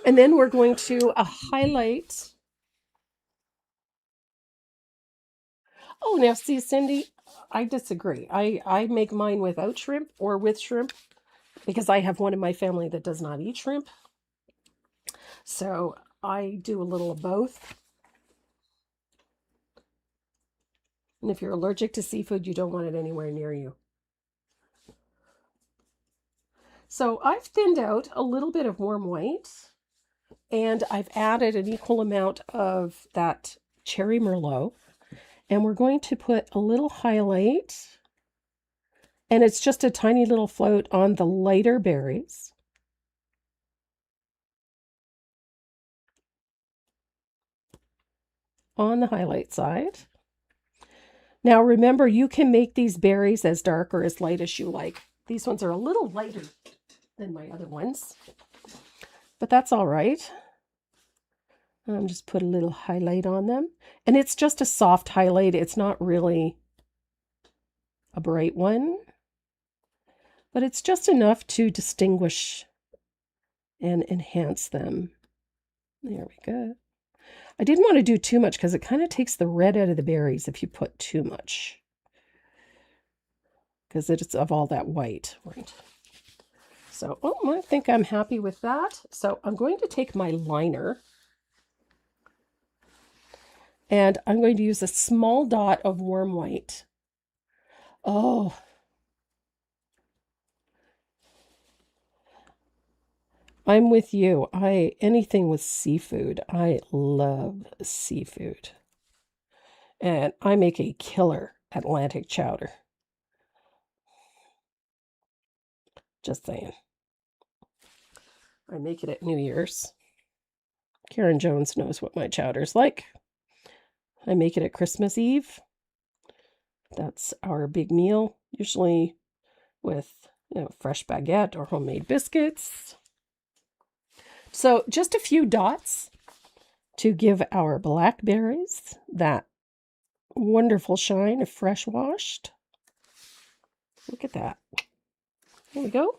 And then we're going to highlight. Oh, now see, Cindy, I disagree. I make mine without shrimp or with shrimp because I have one in my family that does not eat shrimp. So I do a little of both. And if you're allergic to seafood, you don't want it anywhere near you. So I've thinned out a little bit of warm white, and I've added an equal amount of that cherry merlot. And we're going to put a little highlight, and it's just a tiny little float on the lighter berries. On the highlight side. Now remember, you can make these berries as dark or as light as you like. These ones are a little lighter than my other ones, but that's all right. Just put a little highlight on them. And it's just a soft highlight. It's not really a bright one, but it's just enough to distinguish and enhance them. There we go. I didn't want to do too much because it kind of takes the red out of the berries if you put too much, because it's of all that white, right? So, I think I'm happy with that. So I'm going to take my liner and I'm going to use a small dot of warm white. Oh, I'm with you. Anything with seafood. I love seafood. And I make a killer Atlantic chowder. Just saying. I make it at New Year's. Karen Jones knows what my chowder's like. I make it at Christmas Eve. That's our big meal, usually with fresh baguette or homemade biscuits. So just a few dots to give our blackberries that wonderful shine of fresh washed. Look at that. There we go.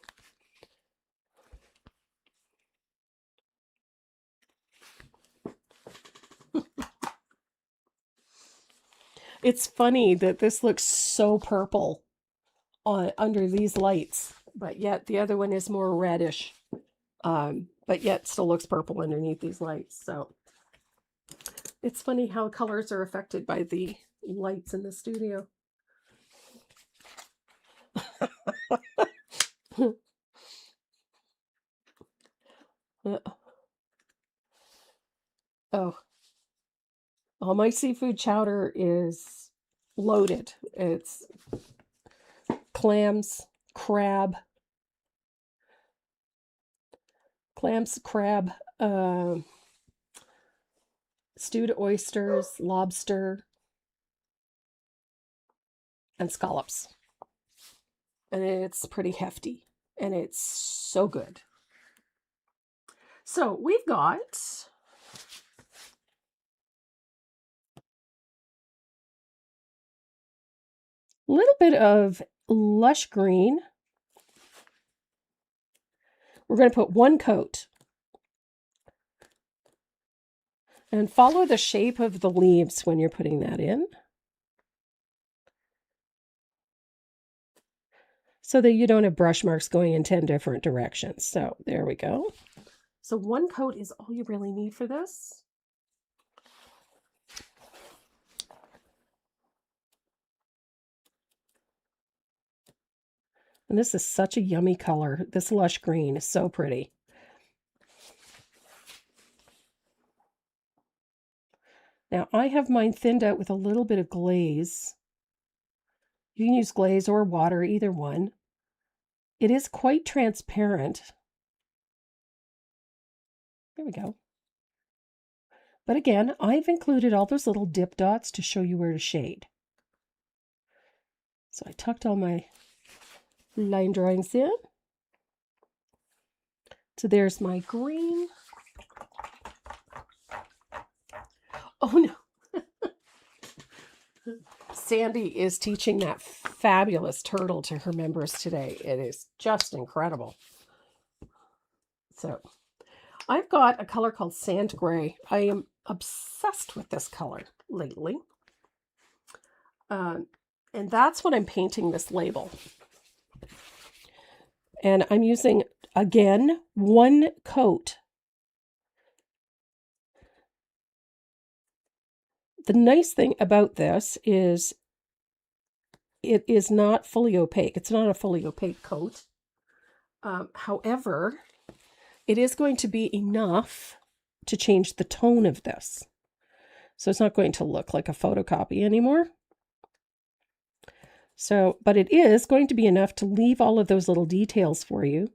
It's funny that this looks so purple under these lights, but yet the other one is more reddish, but yet still looks purple underneath these lights. So it's funny how colors are affected by the lights in the studio. Oh, all my seafood chowder is loaded. It's clams, crab, stewed oysters, lobster, and scallops. And it's pretty hefty, and it's so good. So we've got a little bit of lush green. We're going to put one coat. And follow the shape of the leaves when you're putting that in, so that you don't have brush marks going in 10 different directions. So there we go. So one coat is all you really need for this. And this is such a yummy color. This lush green is so pretty. Now I have mine thinned out with a little bit of glaze. You can use glaze or water, either one. It is quite transparent. There we go. But again, I've included all those little dip dots to show you where to shade. So I tucked all my line drawings in. So there's my green. Oh no. Sandy is teaching that fabulous turtle to her members today. It is just incredible. So I've got a color called Sand Gray. I am obsessed with this color lately. And that's what I'm painting this label. And I'm using, again, one coat. The nice thing about this is it is not fully opaque. It's not a fully opaque coat. However, it is going to be enough to change the tone of this. So it's not going to look like a photocopy anymore. So, but it is going to be enough to leave all of those little details for you.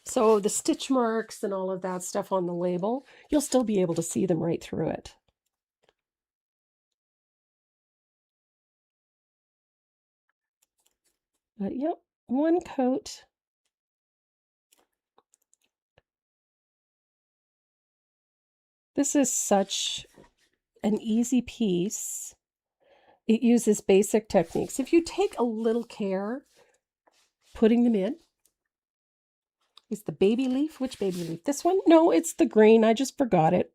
So the stitch marks and all of that stuff on the label, you'll still be able to see them right through it. But yep, one coat. This is such an easy piece. It uses basic techniques. If you take a little care putting them in. Is the baby leaf? Which baby leaf? This one? No, it's the green. I just forgot it.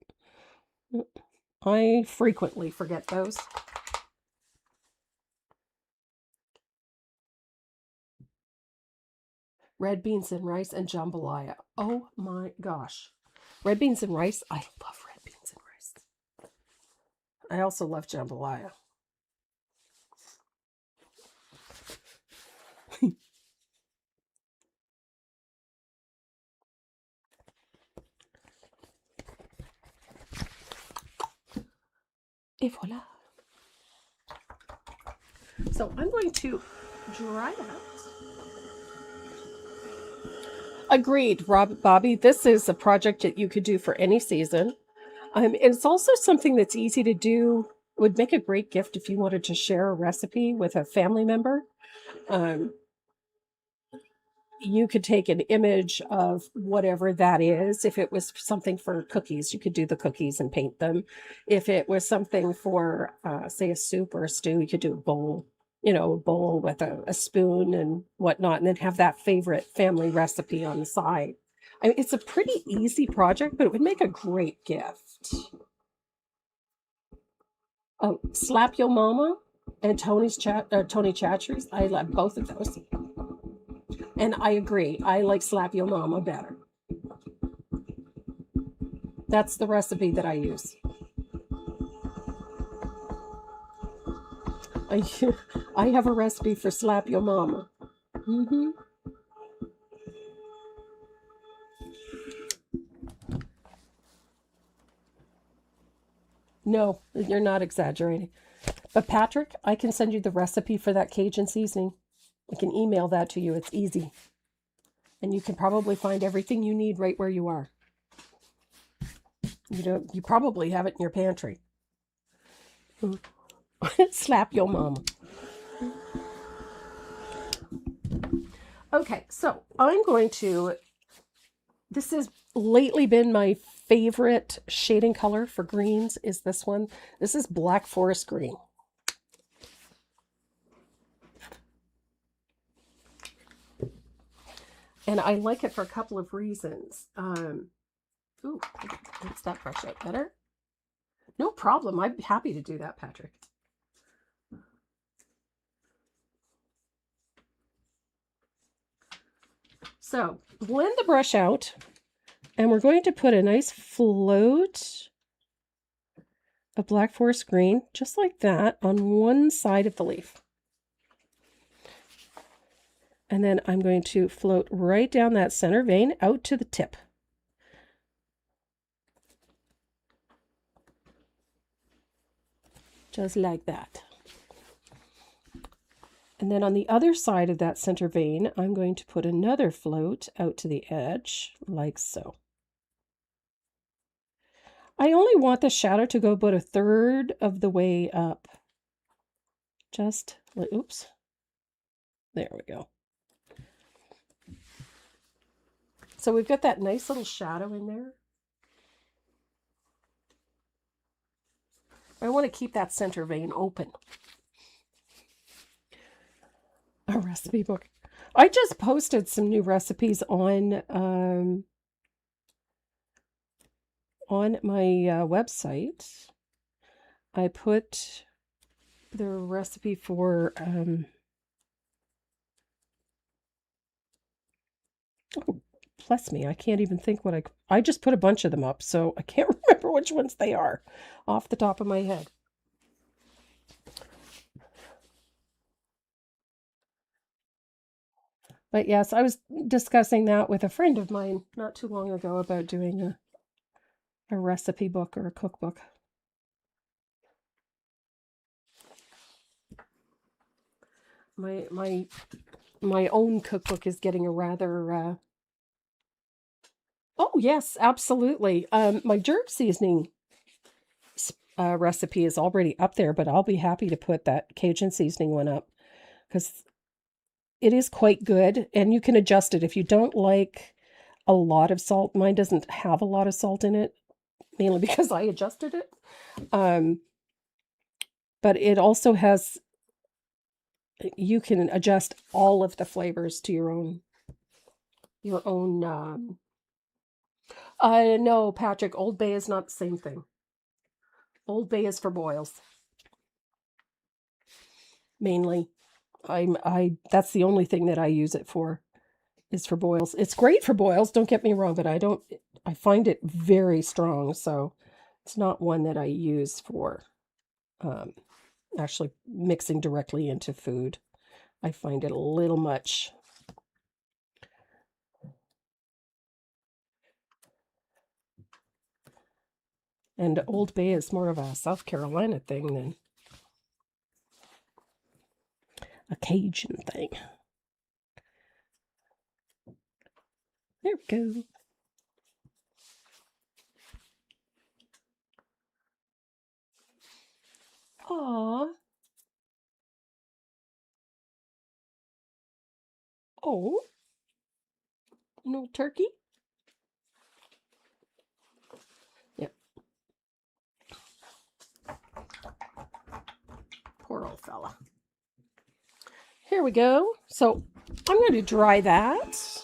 I frequently forget those. Red beans and rice and jambalaya. Oh my gosh. Red beans and rice. I love red beans and rice. I also love jambalaya. Et voila. So I'm going to dry that. Agreed, Bobby. This is a project that you could do for any season. It's also something that's easy to do. Would make a great gift if you wanted to share a recipe with a family member. You could take an image of whatever that is. If it was something for cookies, you could do the cookies and paint them. If it was something for, say, a soup or a stew, you could do a bowl, a bowl with a spoon and whatnot, and then have that favorite family recipe on the side. I mean, it's a pretty easy project, but it would make a great gift. Oh, Slap Yo Mama and Tony Chachery's. I love both of those. And I agree. I like Slap Yo Mama better. That's the recipe that I use. I have a recipe for Slap Yo Mama. Mm-hmm. No, you're not exaggerating. But Patrick, I can send you the recipe for that Cajun seasoning. I can email that to you. It's easy. And you can probably find everything you need right where you are. You probably have it in your pantry. Slap Yo Mama. Okay, so I'm going to, this has lately been my favorite shading color for greens is this one. This is Black Forest Green. And I like it for a couple of reasons. Ooh, makes that brush out better. No problem. I'm happy to do that, Patrick. So blend the brush out, and we're going to put a nice float of Black Forest Green, just like that, on one side of the leaf. And then I'm going to float right down that center vein out to the tip. Just like that. And then on the other side of that center vein, I'm going to put another float out to the edge, like so. I only want the shadow to go about 1/3 of the way up. Just like, oops. There we go. So we've got that nice little shadow in there. I want to keep that center vein open. A recipe book. I just posted some new recipes on my website. I put the recipe for oh, bless me, I can't even think what I just put a bunch of them up, so I can't remember which ones they are off the top of my head. But yes, I was discussing that with a friend of mine not too long ago about doing a recipe book or a cookbook. My own cookbook is getting a rather oh yes, absolutely. My jerk seasoning recipe is already up there, but I'll be happy to put that Cajun seasoning one up because it is quite good, and you can adjust it if you don't like a lot of salt. Mine doesn't have a lot of salt in it, mainly because I adjusted it. But it also has, you can adjust all of the flavors to your own. No, Patrick, Old Bay is not the same thing. Old Bay is for boils. Mainly. That's the only thing that I use it for, is for boils. It's great for boils, don't get me wrong, but I find it very strong, so it's not one that I use for actually mixing directly into food. I find it a little much. And Old Bay is more of a South Carolina thing than a Cajun thing. There we go. Aww. Oh. No turkey? Yep. Poor old fella. Here we go. So I'm going to dry that.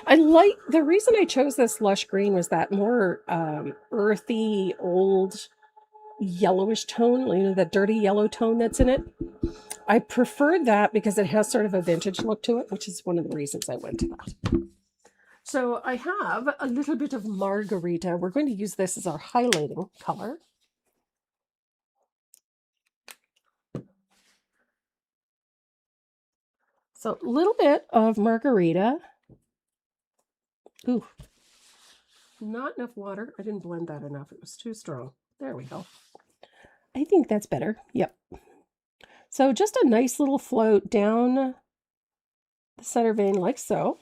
The reason I chose this lush green was that more earthy, old, yellowish tone, that dirty yellow tone that's in it. I preferred that because it has sort of a vintage look to it, which is one of the reasons I went to that. So I have a little bit of margarita. We're going to use this as our highlighting color. So a little bit of margarita. Ooh, not enough water. I didn't blend that enough. It was too strong. There we go. I think that's better. Yep. So just a nice little float down the center vein like so.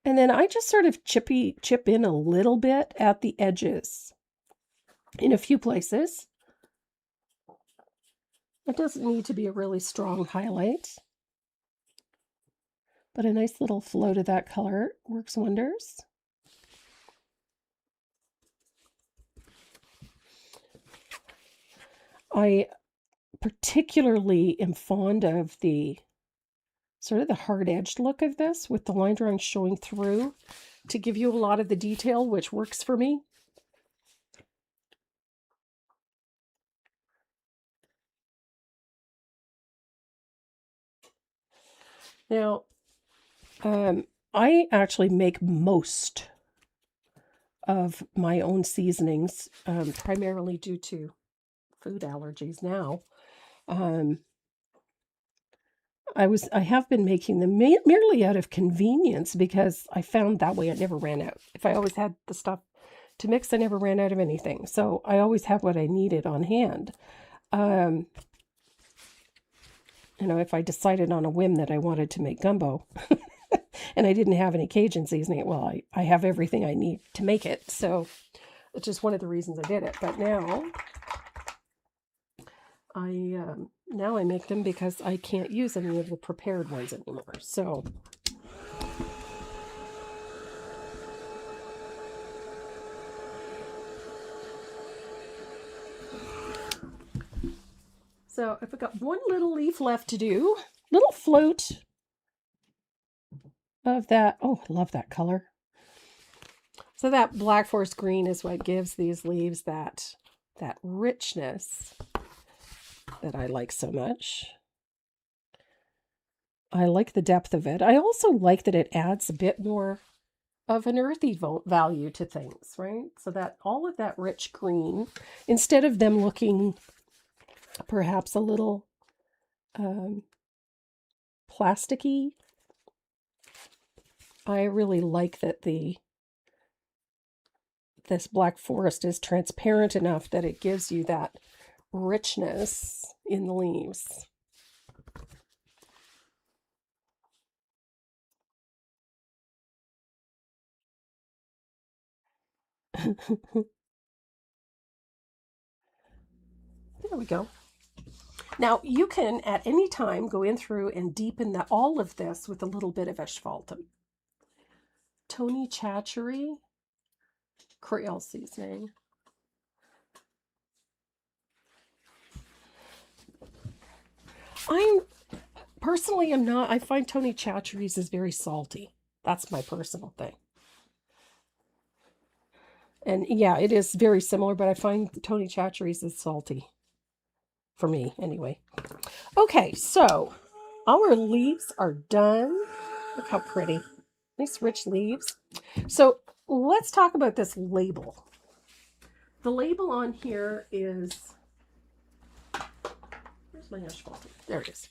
And then I just sort of chip in a little bit at the edges in a few places. It doesn't need to be a really strong highlight, but a nice little float of that color works wonders. I particularly am fond of the sort of the hard-edged look of this with the line drawing showing through. to give you a lot of the detail, which works for me. Now, I actually make most of my own seasonings, primarily due to food allergies now. I have been making them merely out of convenience because I found that way I never ran out. If I always had the stuff to mix, I never ran out of anything. So I always have what I needed on hand. If I decided on a whim that I wanted to make gumbo and I didn't have any Cajun seasoning, well, I have everything I need to make it. So it's just one of the reasons I did it. But now I make them because I can't use any of the prepared ones anymore. So I've got one little leaf left to do, little float of that. Oh, I love that color. So that Black Forest green is what gives these leaves that richness that I like so much. I like the depth of it. I also like that it adds a bit more of an earthy value to things, right? So that all of that rich green, instead of them looking perhaps a little plasticky, I really like that this Black Forest is transparent enough that it gives you that richness in the leaves. There we go. Now, you can at any time go in through and deepen all of this with a little bit of asphaltum. Tony Chachery Creole seasoning. I'm not. I find Tony Chachery's is very salty. That's my personal thing. And yeah, it is very similar, but I find Tony Chachery's is salty. For me, anyway. Okay, so our leaves are done. Look how pretty. Nice rich leaves. So let's talk about this label. The label on here is... Where's my asphalt? There it is.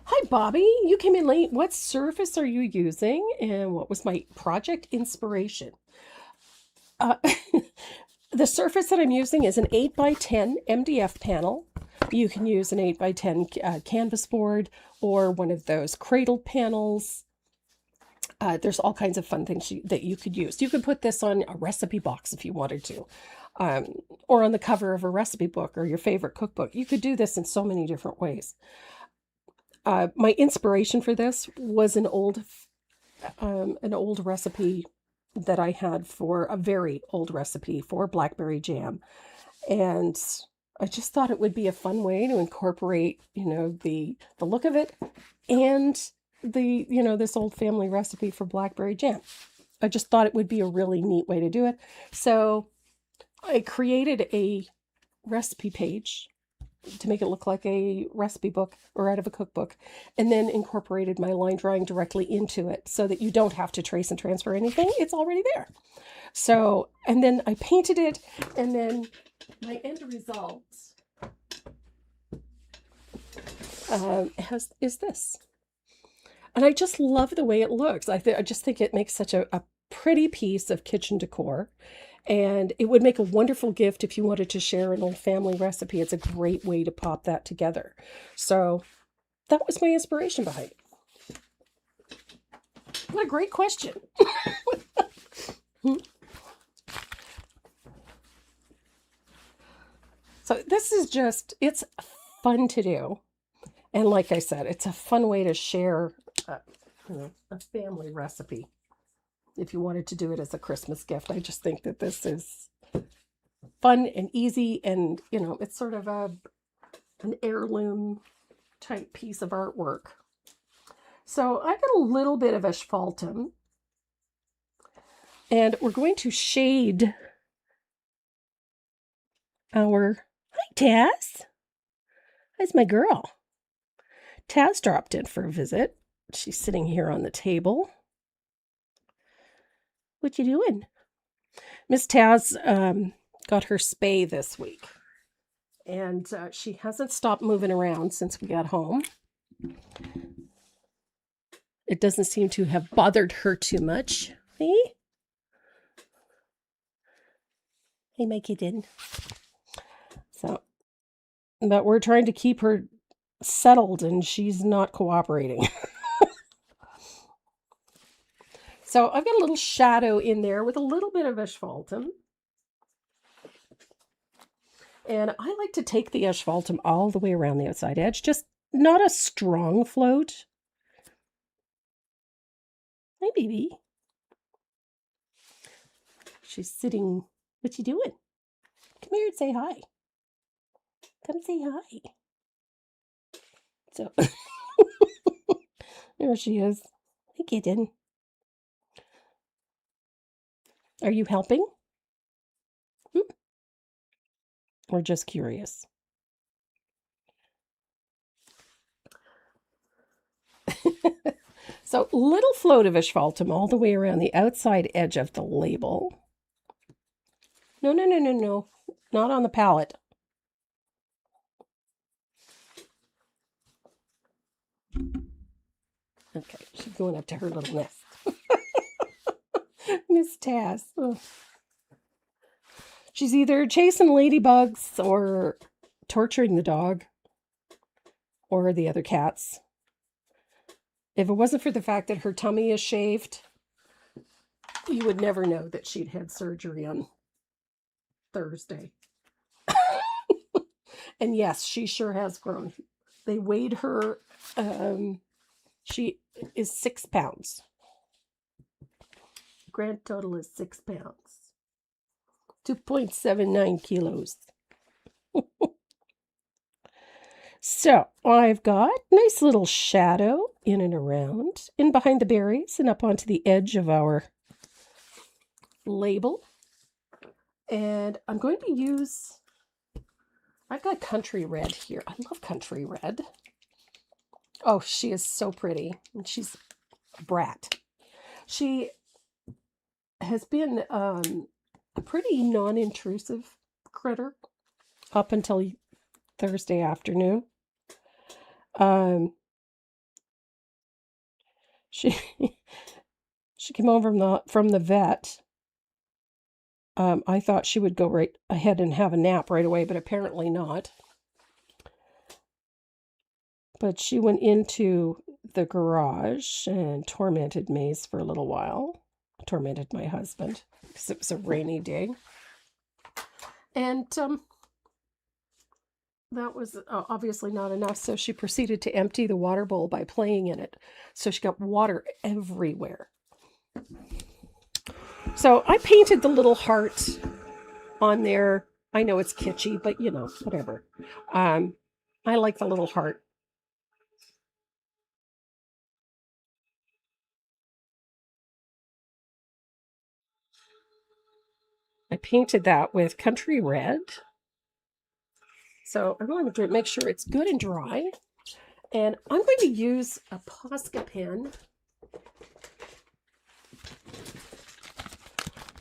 Hi, Bobby. You came in late. What surface are you using? And what was my project inspiration? The surface that I'm using is an 8x10 MDF panel. You can use an 8x10 canvas board or one of those cradle panels. There's all kinds of fun things that you could use. You could put this on a recipe box if you wanted to, or on the cover of a recipe book or your favorite cookbook. You could do this in so many different ways. My inspiration for this was an old recipe that I had for a very old recipe for Blackberry Jam. And I just thought it would be a fun way to incorporate, the look of it and this old family recipe for Blackberry Jam. I just thought it would be a really neat way to do it. So I created a recipe page to make it look like a recipe book or out of a cookbook, and then incorporated my line drawing directly into it so that you don't have to trace and transfer anything. It's already there. So, and then I painted it, and then my end result is this. And I just love the way it looks. I just think it makes such a pretty piece of kitchen decor. And it would make a wonderful gift if you wanted to share an old family recipe. It's a great way to pop that together. So that was my inspiration behind it. What a great question. So this is it's fun to do. And like I said, it's a fun way to share a family recipe. If you wanted to do it as a Christmas gift, I just think that this is fun and easy, and it's sort of an heirloom type piece of artwork. So I got a little bit of asphaltum. And we're going to shade our... Hi, Taz. How's my girl? Taz dropped in for a visit. She's sitting here on the table. What you doing? Miss Taz got her spay this week. And she hasn't stopped moving around since we got home. It doesn't seem to have bothered her too much. Hey? Hey, my kitten. So, but we're trying to keep her settled and she's not cooperating. So I've got a little shadow in there with a little bit of asphaltum. And I like to take the asphaltum all the way around the outside edge, just not a strong float. Hi, baby. She's sitting. What you doing? Come here and say hi. Come say hi. So, there she is. Hi, kitten. Are you helping? Or just curious? So, little float of asphaltum all the way around the outside edge of the label. No. Not on the palette. Okay, she's going up to her little nest. Miss Taz. Oh. She's either chasing ladybugs or torturing the dog or the other cats. If it wasn't for the fact that her tummy is shaved, you would never know that she'd had surgery on Thursday. And yes, she sure has grown. They weighed her. She is 6 pounds. Grand total is 6 pounds. 2.79 kilos. So I've got nice little shadow in and around, in behind the berries and up onto the edge of our label. And I'm going to use, I've got country red here. I love country red. Oh, she is so pretty. And she's a brat. She has been a pretty non-intrusive critter up until Thursday afternoon. She came over from the vet. I thought she would go right ahead and have a nap right away, but apparently not. But she went into the garage and tormented Maze for a little while. Tormented my husband because it was a rainy day. And that was obviously not enough, so she proceeded to empty the water bowl by playing in it. So she got water everywhere. So I painted the little heart on there. I know it's kitschy, but you know, whatever. I like the little heart. I painted that with country red. So I'm going to make sure it's good and dry. And I'm going to use a Posca pen.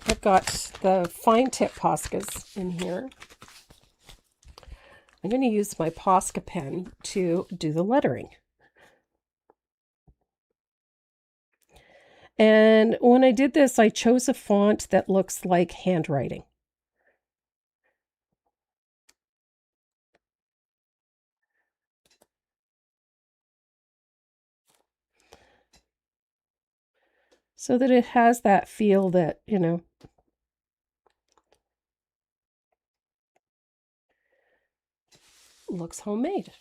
I've got the fine tip Poscas in here. I'm going to use my Posca pen to do the lettering. And when I did this, I chose a font that looks like handwriting. So that it has that feel that, you know, looks homemade.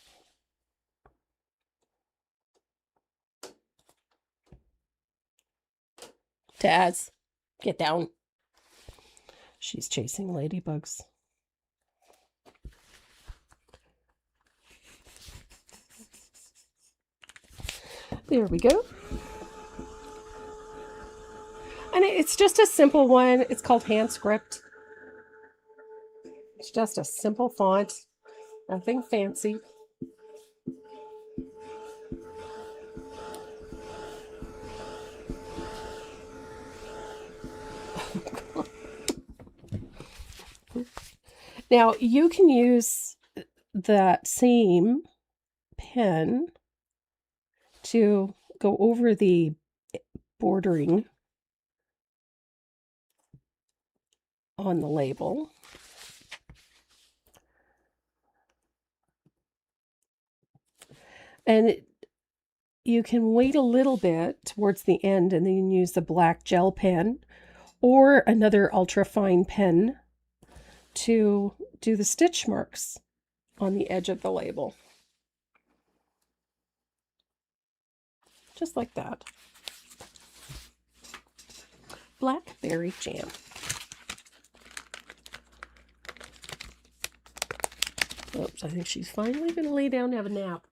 Taz, get down. She's chasing ladybugs. There we go. And it's just a simple one. It's called Hand Script. It's just a simple font. Nothing fancy. Now, you can use that same pen to go over the bordering on the label. And you can wait a little bit towards the end and then use the black gel pen or another ultra fine pen to do the stitch marks on the edge of the label. Just like that. Blackberry Jam. Oops, I think she's finally going to lay down and have a nap.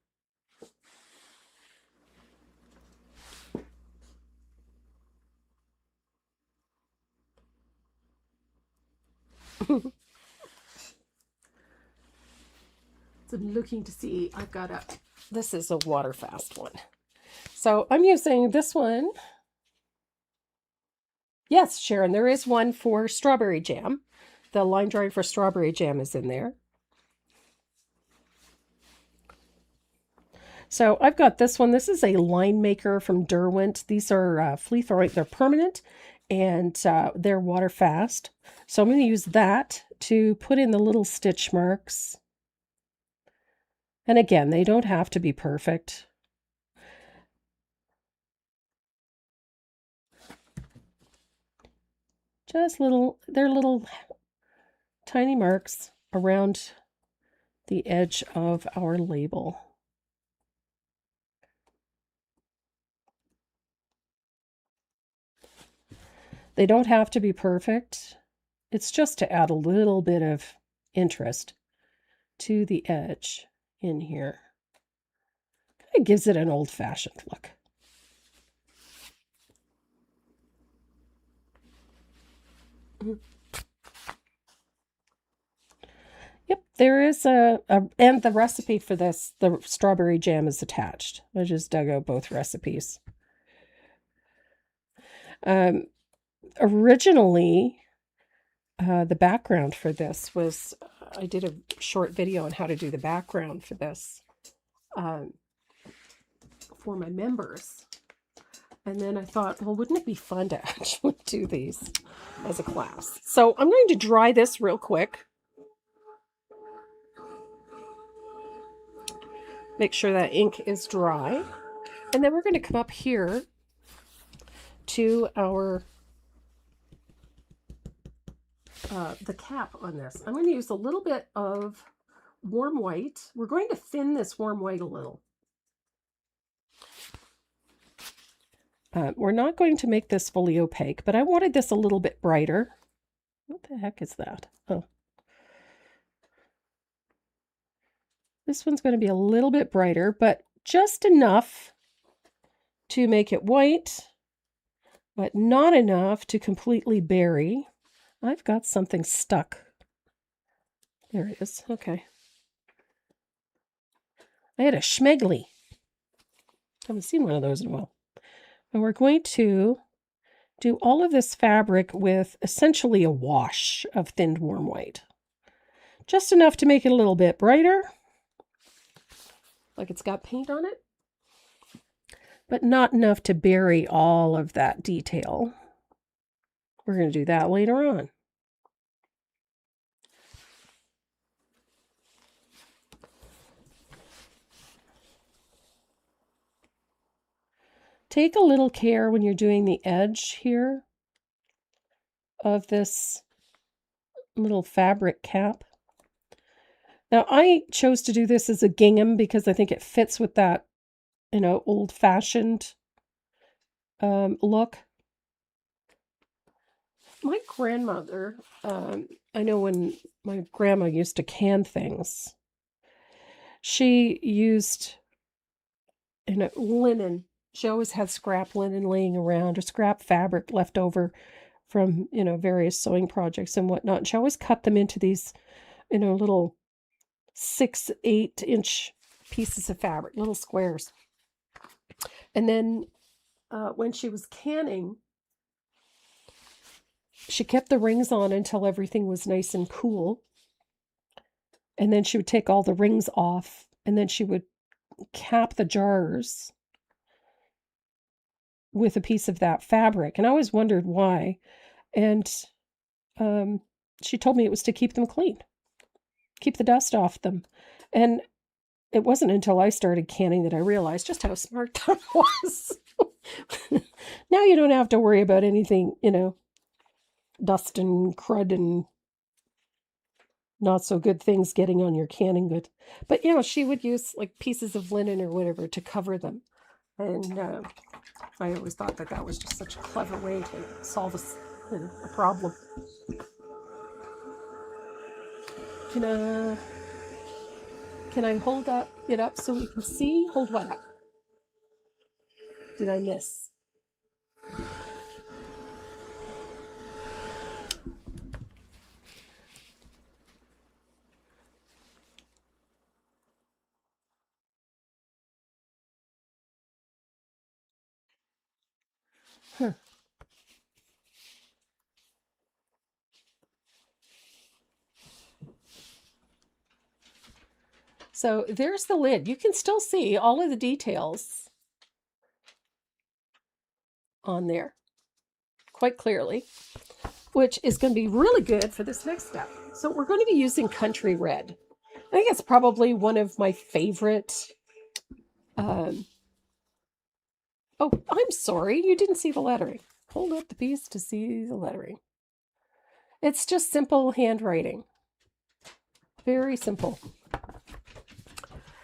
So I'm looking to see, I've got this is a water fast one. So I'm using this one. Yes, Sharon, there is one for strawberry jam. The line drawing for strawberry jam is in there. So I've got this one. This is a line maker from Derwent. These are fleece, they're permanent and they're water fast. So I'm going to use that to put in the little stitch marks. And again, they don't have to be perfect. Just they're little tiny marks around the edge of our label. They don't have to be perfect. It's just to add a little bit of interest to the edge in here. It gives it an old-fashioned look. Yep, there is and the recipe for this, the strawberry jam is attached. I just dug out both recipes. Originally, the background for this was, I did a short video on how to do the background for this for my members. And then I thought, well, wouldn't it be fun to actually do these as a class? So I'm going to dry this real quick. Make sure that ink is dry. And then we're going to come up here to our the cap on this. I'm going to use a little bit of warm white. We're going to thin this warm white a little. We're not going to make this fully opaque, but I wanted this a little bit brighter. What the heck is that? Oh. This one's going to be a little bit brighter, but just enough to make it white, but not enough to completely bury. I've got something stuck. There it is. Okay. I had a schmegly. Haven't seen one of those in a while. And we're going to do all of this fabric with essentially a wash of thinned warm white. Just enough to make it a little bit brighter, like it's got paint on it, but not enough to bury all of that detail. We're going to do that later on. Take a little care when you're doing the edge here of this little fabric cap. Now, I chose to do this as a gingham because I think it fits with that, old-fashioned look. My grandmother, I know when my grandma used to can things, she used linen She always had scrap linen laying around or scrap fabric left over from, various sewing projects and whatnot. And she always cut them into these, little 6-8 inch pieces of fabric, little squares. And then when she was canning, she kept the rings on until everything was nice and cool. And then she would take all the rings off, and then she would cap the jars with a piece of that fabric. And I always wondered why. And she told me it was to keep them clean, keep the dust off them. And it wasn't until I started canning that I realized just how smart that was. Now you don't have to worry about anything, dust and crud and not so good things getting on your canning good. But, she would use like pieces of linen or whatever to cover them. And I always thought that was just such a clever way to solve a problem. Can I hold it up so we can see? Hold what up? Did I miss? Huh. So there's the lid. You can still see all of the details on there quite clearly, which is going to be really good for this next step. So we're going to be using Country Red. I think it's probably one of my favorite. Oh, I'm sorry. You didn't see the lettering. Hold up the piece to see the lettering. It's just simple handwriting. Very simple.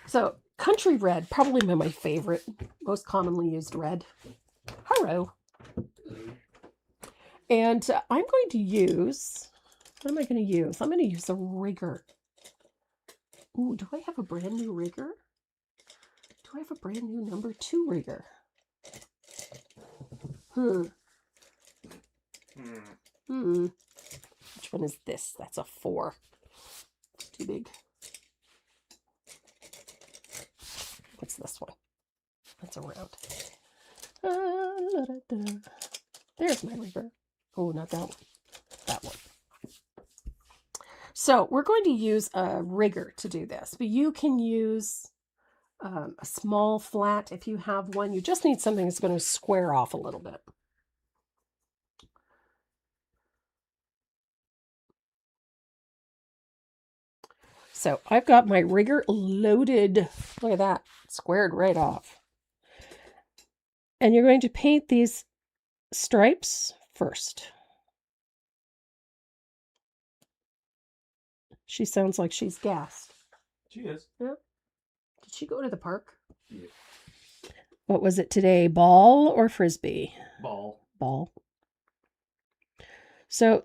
So Country Red, probably my favorite, most commonly used red. Hello. And I'm going to use, what am I going to use? I'm going to use a rigger. Ooh, do I have a brand new rigger? Do I have a brand new number 2 rigger? Which one is this? That's a 4. It's too big. What's this one? That's a round. There's my rigger. Oh, not that one. That one. So we're going to use a rigger to do this, but you can use a small flat if you have one. You just need something that's going to square off a little bit. So I've got my rigger loaded. Look at that, squared right off. And you're going to paint these stripes first. She sounds like she's gassed. She is. Yeah. Did she go to the park? Yeah. What was it today? Ball or frisbee? Ball. Ball. So,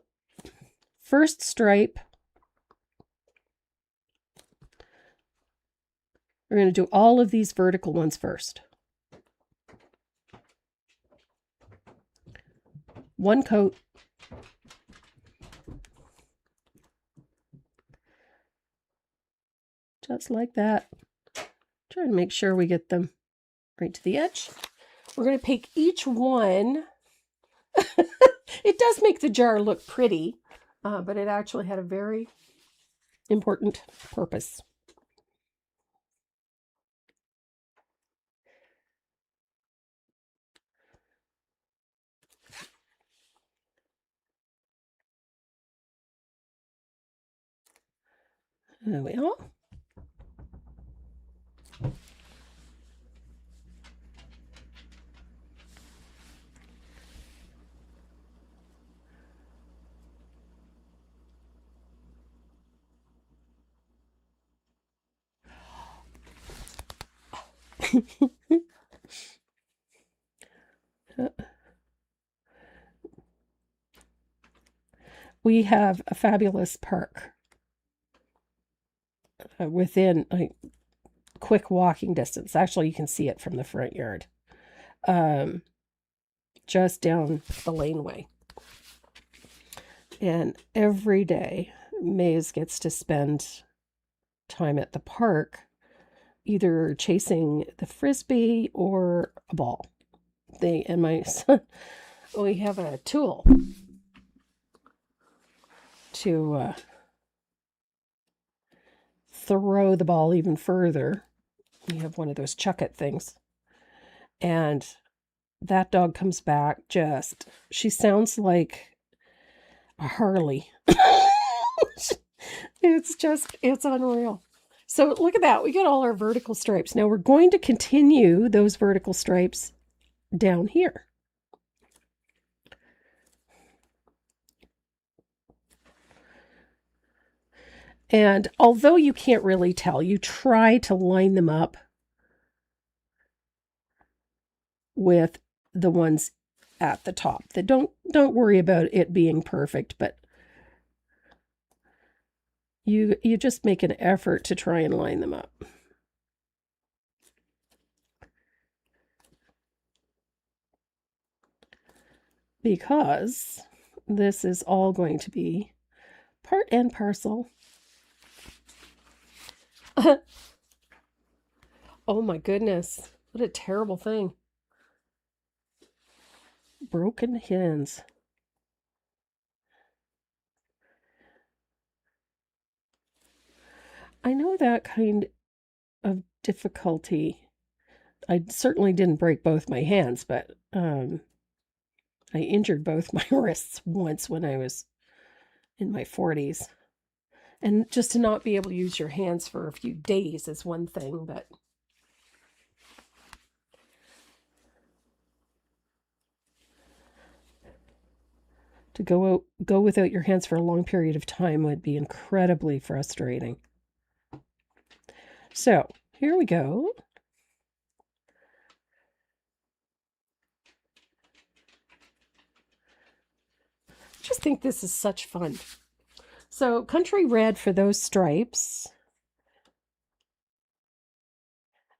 first stripe. We're going to do all of these vertical ones first. One coat. Just like that. Try to make sure we get them right to the edge. We're going to pick each one. It does make the jar look pretty, but it actually had a very important purpose. There we are. We have a fabulous park within a quick walking distance. Actually, you can see it from the front yard. just down the laneway. And every day, Maze gets to spend time at the park, either chasing the frisbee or a ball. They and my son, we have a tool to throw the ball even further. We have one of those chuck it things. And that dog comes back she sounds like a Harley. It's unreal. So look at that. We get all our vertical stripes. Now we're going to continue those vertical stripes down here. And although you can't really tell, you try to line them up with the ones at the top. Don't worry about it being perfect, but you just make an effort to try and line them up. Because this is all going to be part and parcel. Oh my goodness. What a terrible thing. Broken hands. I know that kind of difficulty. I certainly didn't break both my hands, but I injured both my wrists once when I was in my 40s. And just to not be able to use your hands for a few days is one thing, but to go without your hands for a long period of time would be incredibly frustrating. So here we go. I just think this is such fun. So country red for those stripes.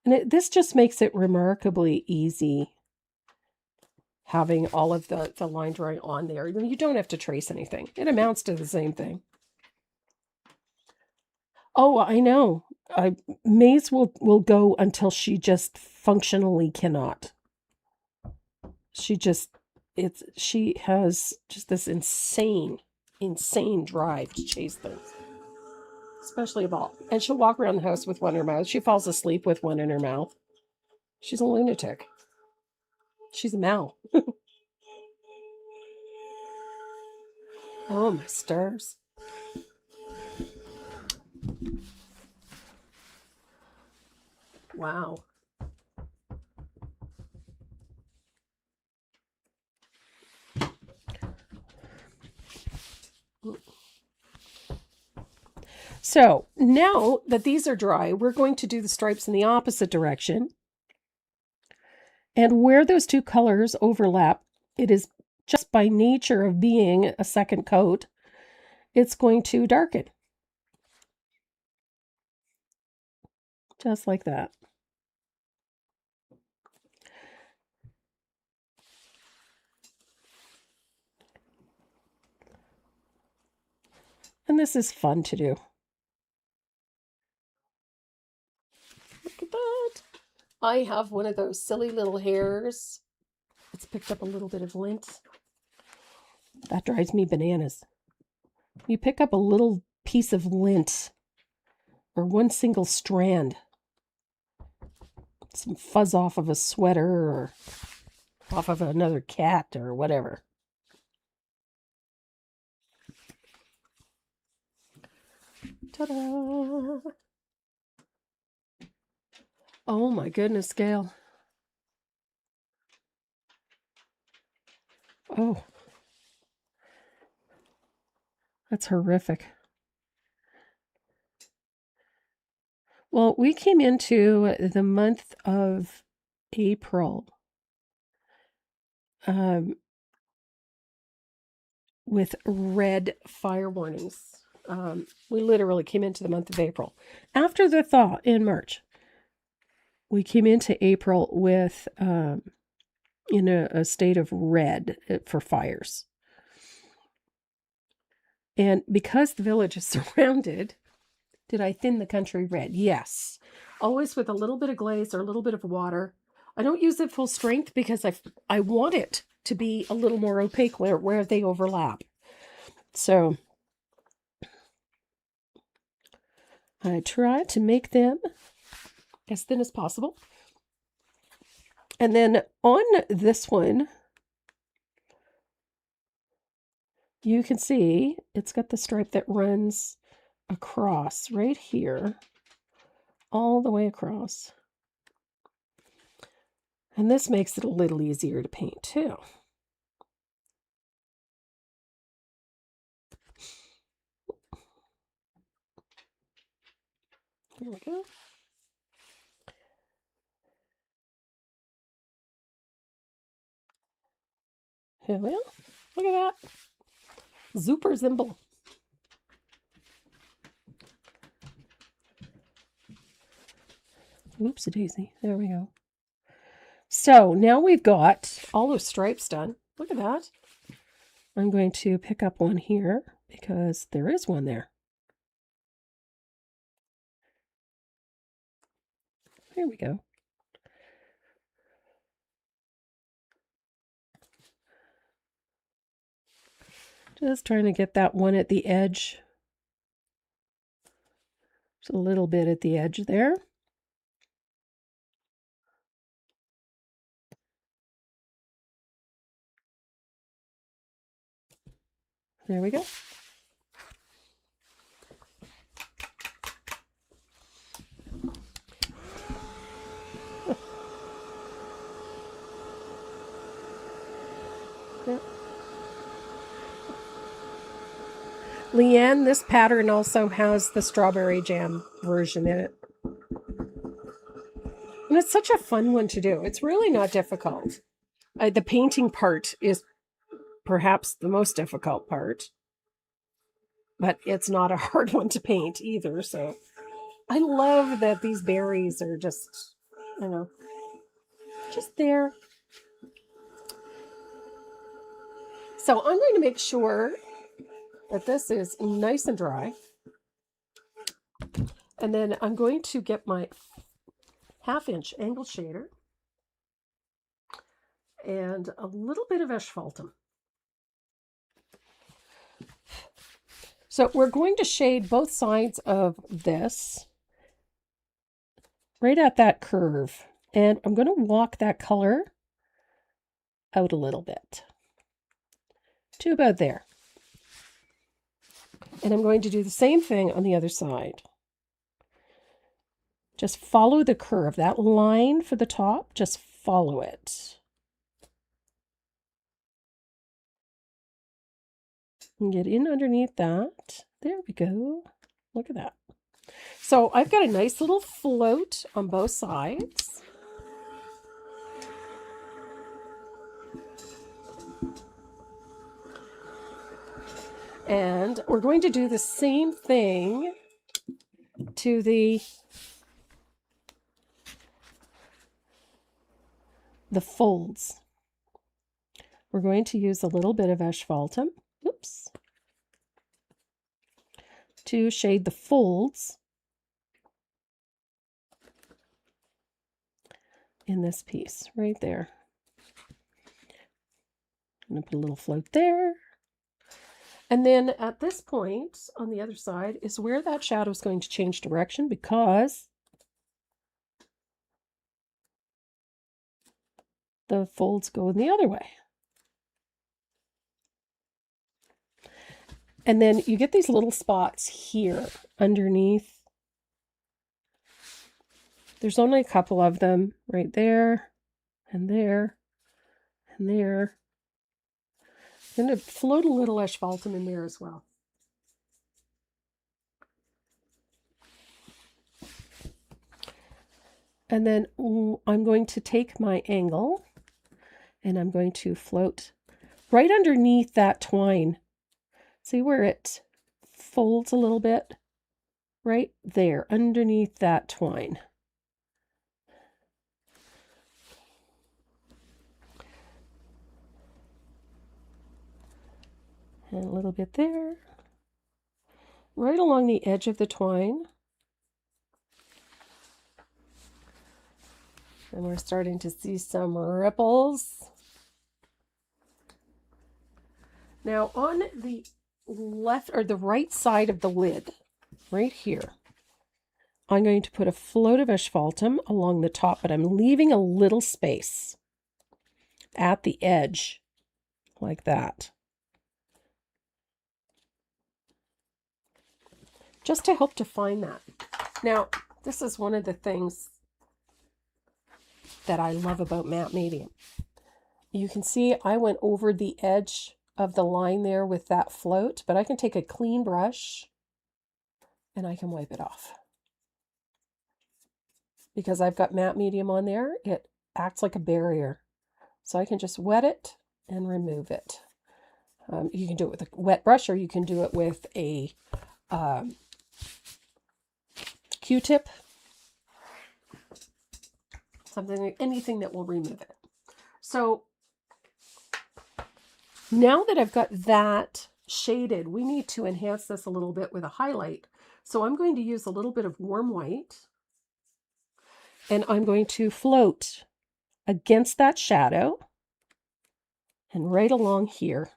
And this just makes it remarkably easy having all of the line drawing on there. You don't have to trace anything. It amounts to the same thing. Oh, I know. Maze will go until she just functionally cannot. She has just this insane drive to chase things. Especially a ball. And she'll walk around the house with one in her mouth. She falls asleep with one in her mouth. She's a lunatic. She's a Mal. Oh, my stars. Wow. So now that these are dry, we're going to do the stripes in the opposite direction. And where those two colors overlap, it is just by nature of being a second coat, it's going to darken. Just like that. And this is fun to do. Look at that. I have one of those silly little hairs. It's picked up a little bit of lint. That drives me bananas. You pick up a little piece of lint or one single strand, some fuzz off of a sweater or off of another cat or whatever. Ta-da! Oh my goodness, Gail. Oh. That's horrific. Well, we came into the month of April with red fire warnings. We literally came into the month of April. After the thaw in March, we came into April with in a state of red for fires. And because the village is surrounded, did I thin the country red? Yes. Always with a little bit of glaze or a little bit of water. I don't use it full strength because I want it to be a little more opaque where they overlap. So I try to make them as thin as possible. And then on this one, you can see it's got the stripe that runs across right here, all the way across. And this makes it a little easier to paint too. Here we go. Here we go. Look at that. Super simple. Oopsie daisy. There we go. So now we've got all those stripes done. Look at that. I'm going to pick up one here because there is one there. Here we go. Just trying to get that one at the edge. Just a little bit at the edge there. There we go. Yeah. Leanne, this pattern also has the strawberry jam version in it. And it's such a fun one to do. It's really not difficult. The painting part is perhaps the most difficult part. But it's not a hard one to paint either. So I love that these berries are just, you know, just there. So I'm going to make sure that this is nice and dry. And then I'm going to get my 1/2-inch angle shader and a little bit of asphaltum. So we're going to shade both sides of this right at that curve. And I'm going to walk that color out a little bit to about there. And I'm going to do the same thing on the other side. Just follow the curve. That line for the top, just follow it. And get in underneath that. There we go. Look at that. So I've got a nice little float on both sides. And we're going to do the same thing to the folds. We're going to use a little bit of asphaltum, oops, to shade the folds in this piece right there. I'm going to put a little float there. And then at this point on the other side is where that shadow is going to change direction because the folds go in the other way. And then you get these little spots here underneath. There's only a couple of them right there and there and there. I'm going to float a little asphaltum in there as well. And then I'm going to take my angle and I'm going to float right underneath that twine. See where it folds a little bit? Right there, underneath that twine. And a little bit there. Right along the edge of the twine. And we're starting to see some ripples. Now on the left or the right side of the lid, right here, I'm going to put a float of asphaltum along the top, but I'm leaving a little space at the edge, like that. Just to help define that. Now, this is one of the things that I love about matte medium. You can see I went over the edge of the line there with that float, but I can take a clean brush and I can wipe it off. Because I've got matte medium on there, it acts like a barrier. So I can just wet it and remove it. You can do it with a wet brush, or you can do it with a Q-tip. Something, anything that will remove it. So now that I've got that shaded, we need to enhance this a little bit with a highlight. So I'm going to use a little bit of warm white, and I'm going to float against that shadow and right along here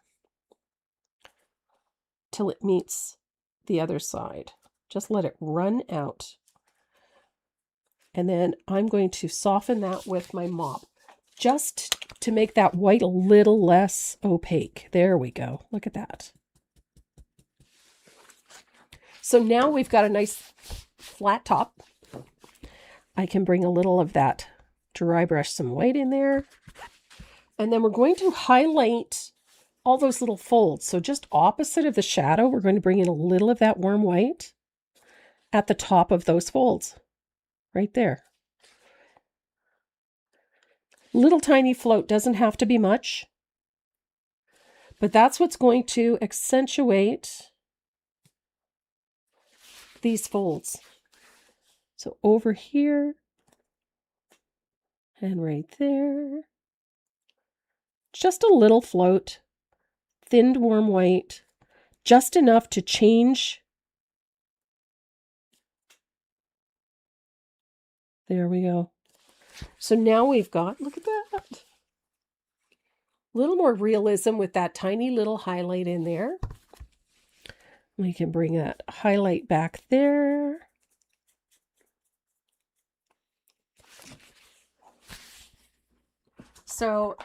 till it meets the other side. Just let it run out. And then I'm going to soften that with my mop, just to make that white a little less opaque. There we go. Look at that. So now we've got a nice flat top. I can bring a little of that dry brush some white in there. And then we're going to highlight all those little folds. So just opposite of the shadow, we're going to bring in a little of that warm white at the top of those folds. Right there. Little tiny float, doesn't have to be much. But that's what's going to accentuate these folds. So over here and right there. Just a little float, thinned warm white, just enough to change. There we go. So now we've got, look at that. A little more realism with that tiny little highlight in there. We can bring that highlight back there. So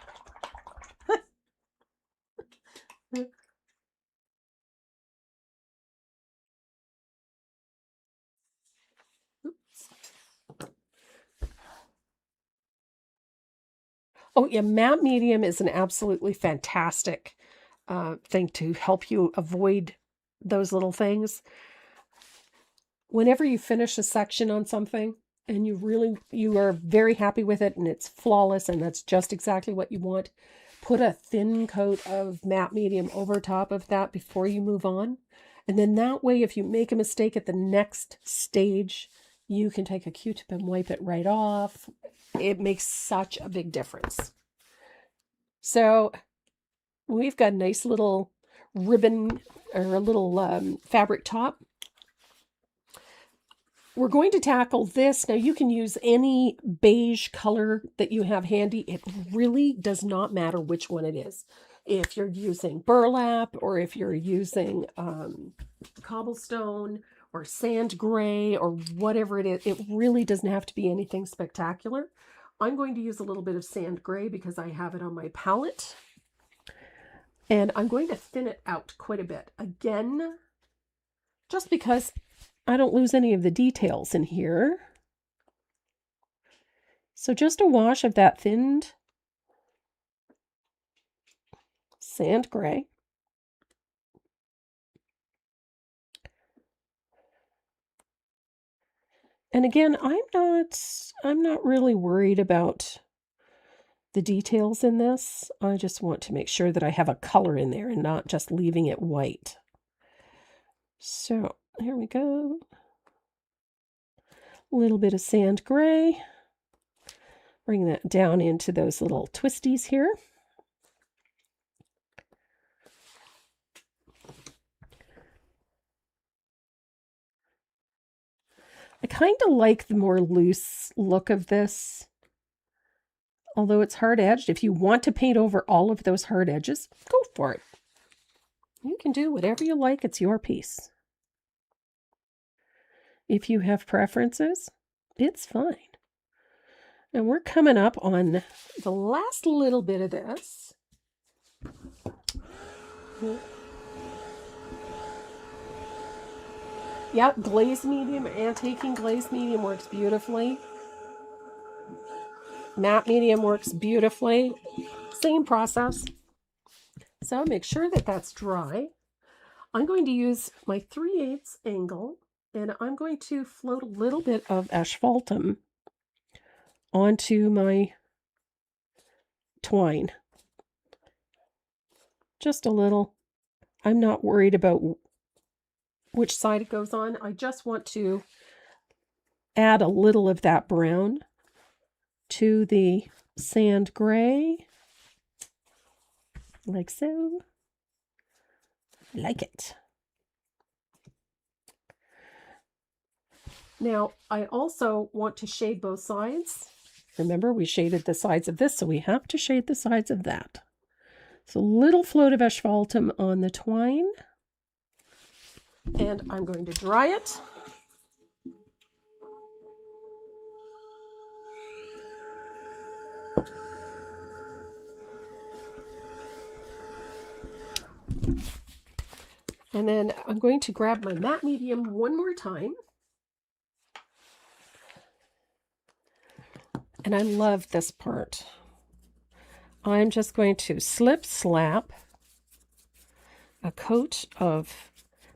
oh yeah, matte medium is an absolutely fantastic thing to help you avoid those little things. Whenever you finish a section on something and you are very happy with it and it's flawless and that's just exactly what you want, put a thin coat of matte medium over top of that before you move on. And then that way, if you make a mistake at the next stage, you can take a Q-tip and wipe it right off. It makes such a big difference. So we've got a nice little ribbon or a little fabric top. We're going to tackle this. Now you can use any beige color that you have handy. It really does not matter which one it is. If you're using burlap or if you're using cobblestone or sand gray or whatever it is, it really doesn't have to be anything spectacular. I'm going to use a little bit of sand gray because I have it on my palette. And I'm going to thin it out quite a bit. Again, just because I don't lose any of the details in here. So just a wash of that thinned sand gray. And again, I'm not really worried about the details in this. I just want to make sure that I have a color in there and not just leaving it white. So here we go. A little bit of sand gray. Bring that down into those little twisties here. I kind of like the more loose look of this. Although it's hard edged, if you want to paint over all of those hard edges, go for it. You can do whatever you like. It's your piece. If you have preferences, it's fine. And we're coming up on the last little bit of this. Yeah, glaze medium, antiquing glaze medium works beautifully. Matte medium works beautifully. Same process. So make sure that that's dry. I'm going to use my 3/8 angle, and I'm going to float a little bit of asphaltum onto my twine. Just a little. I'm not worried about which side it goes on. I just want to add a little of that brown to the sand gray, like so. Like it. Now, I also want to shade both sides. Remember, we shaded the sides of this, so we have to shade the sides of that. So a little float of asphaltum on the twine. And I'm going to dry it. And then I'm going to grab my matte medium one more time. And I love this part. I'm just going to slap a coat of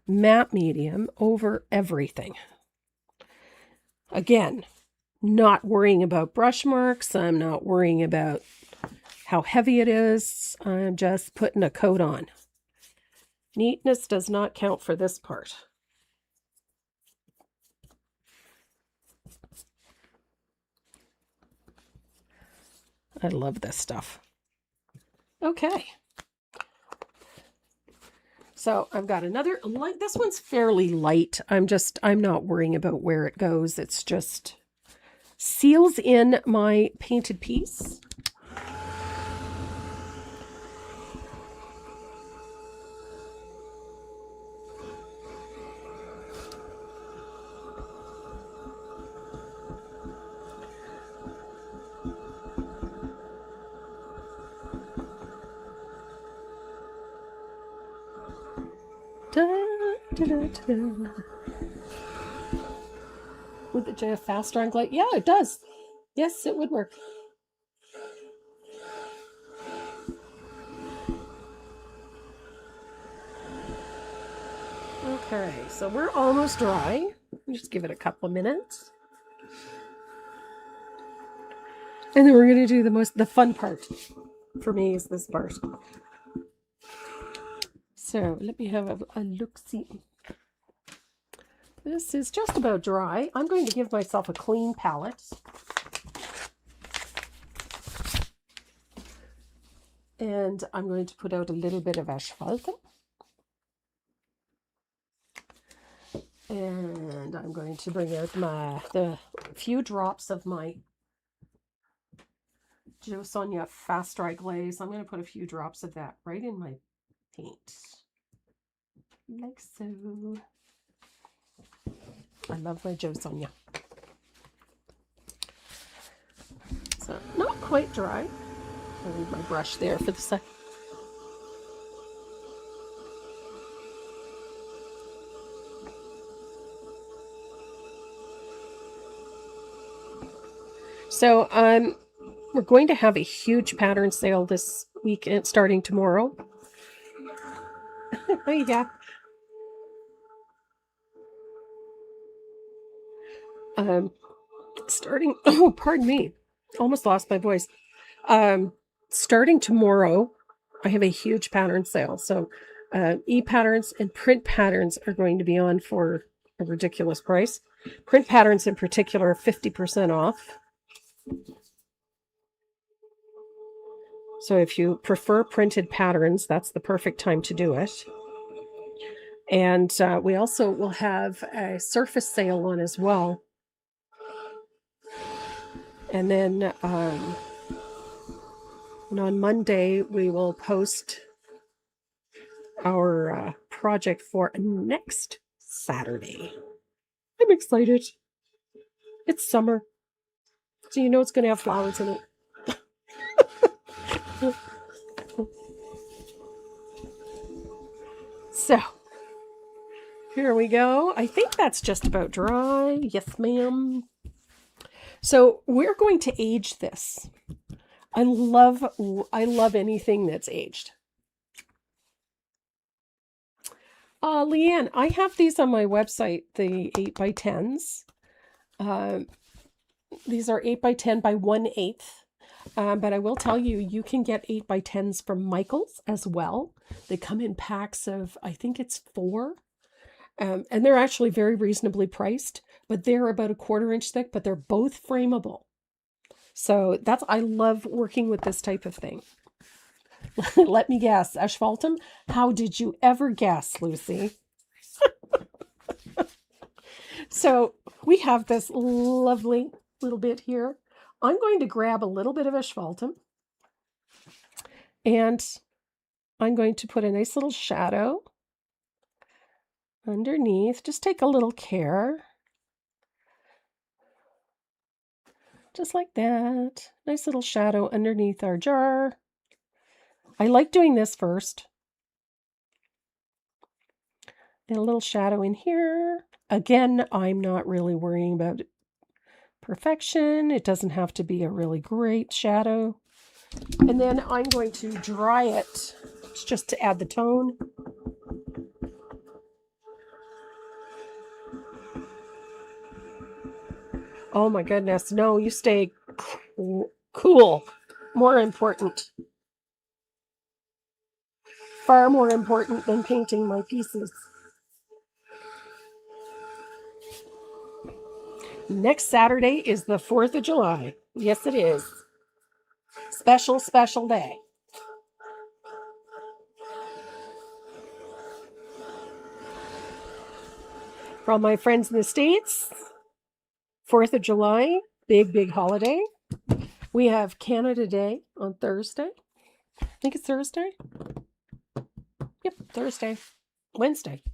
matte medium over everything. Again, not worrying about brush marks. I'm not worrying about how heavy it is. I'm just putting a coat on. Neatness does not count for this part. I love this stuff. Okay. So I've got another, like this one's fairly light. I'm not worrying about where it goes. It's just seals in my painted piece. Would it have faster on glide? Yeah, it does. Yes, it would work. Okay, so we're almost dry. Just give it a couple of minutes. And then we're going to do the fun part. For me is this part. So let me have a look-see. This is just about dry. I'm going to give myself a clean palette. And I'm going to put out a little bit of asphaltum. And I'm going to bring out the few drops of my Jo Sonja Fast Dry Glaze. I'm going to put a few drops of that right in my paint. Like so. I love my Jo Sonja. So, not quite dry. I'll leave my brush there for the sec. So, we're going to have a huge pattern sale this weekend, starting tomorrow. Yeah. Oh, pardon me. Almost lost my voice. Starting tomorrow, I have a huge pattern sale. So, e-patterns and print patterns are going to be on for a ridiculous price. Print patterns in particular are 50% off. So if you prefer printed patterns, that's the perfect time to do it. And we also will have a surface sale on as well. And then and on Monday, we will post our project for next Saturday. I'm excited. It's summer. So you know it's going to have flowers in it. So, here we go. I think that's just about dry. Yes, ma'am. So, we're going to age this. I love anything that's aged. Leanne, I have these on my website, the 8x10s. These are 8x10 by 1/8. But I will tell you, you can get 8x10s from Michael's as well. They come in packs of, I think it's 4. And they're actually very reasonably priced, but they're about 1/4 inch thick, but they're both frameable. So I love working with this type of thing. Let me guess, asphaltum? How did you ever guess, Lucy? So we have this lovely little bit here. I'm going to grab a little bit of asphaltum and I'm going to put a nice little shadow underneath. Just take a little care. Just like that. Nice little shadow underneath our jar. I like doing this first. And a little shadow in here. Again, I'm not really worrying about perfection. It doesn't have to be a really great shadow. And then I'm going to dry it just to add the tone. Oh my goodness. No, you stay cool. More important. Far more important than painting my pieces. Next Saturday is the 4th of July. Yes, it is. Special, special day. For all my friends in the States, 4th of July, big, big holiday. We have Canada Day on Thursday. I think it's Thursday. Yep, Thursday. Wednesday.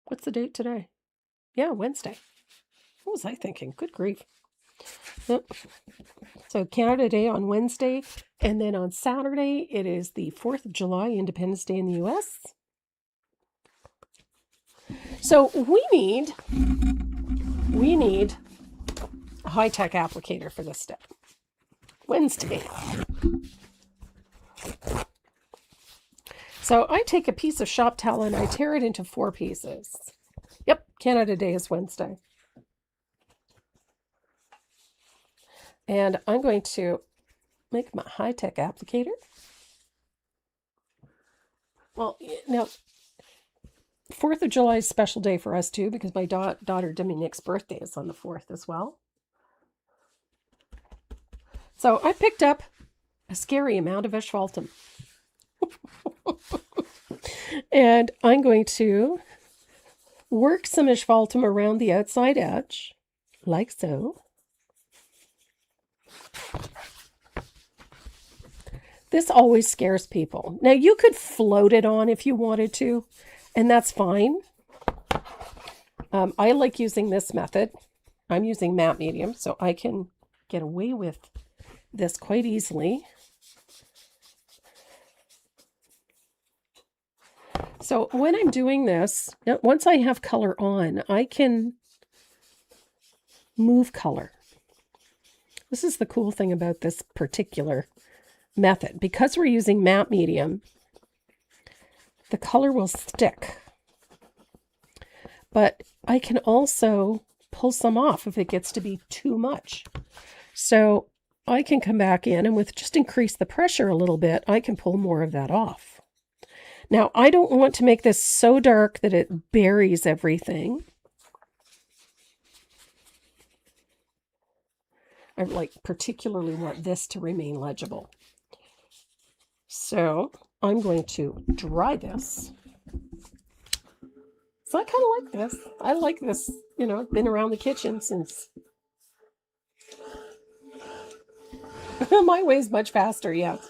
What's the date today? Yeah, Wednesday. What was I thinking? Good grief. Yep. So Canada Day on Wednesday, and then on Saturday, it is the 4th of July, Independence Day in the U.S. So we need a high-tech applicator for this step. Wednesday. So I take a piece of shop towel and I tear it into 4 pieces. Yep, Canada Day is Wednesday. And I'm going to make my high-tech applicator. Well, now, 4th of July is a special day for us too, because my daughter Dominique's birthday is on the 4th as well. So I picked up a scary amount of asphaltum. And I'm going to work some asphaltum around the outside edge, like so. This always scares people. Now, you could float it on if you wanted to, and that's fine. I like using this method. I'm using matte medium, so I can get away with this quite easily. So when I'm doing this, once I have color on, I can move color. This is the cool thing about this particular method. Because we're using matte medium, the color will stick. But I can also pull some off if it gets to be too much. So I can come back in and with just increase the pressure a little bit, I can pull more of that off. Now, I don't want to make this so dark that it buries everything. I particularly want this to remain legible. So I'm going to dry this. So I kind of like this. I like this, you know, been around the kitchen since. My way's much faster, yes.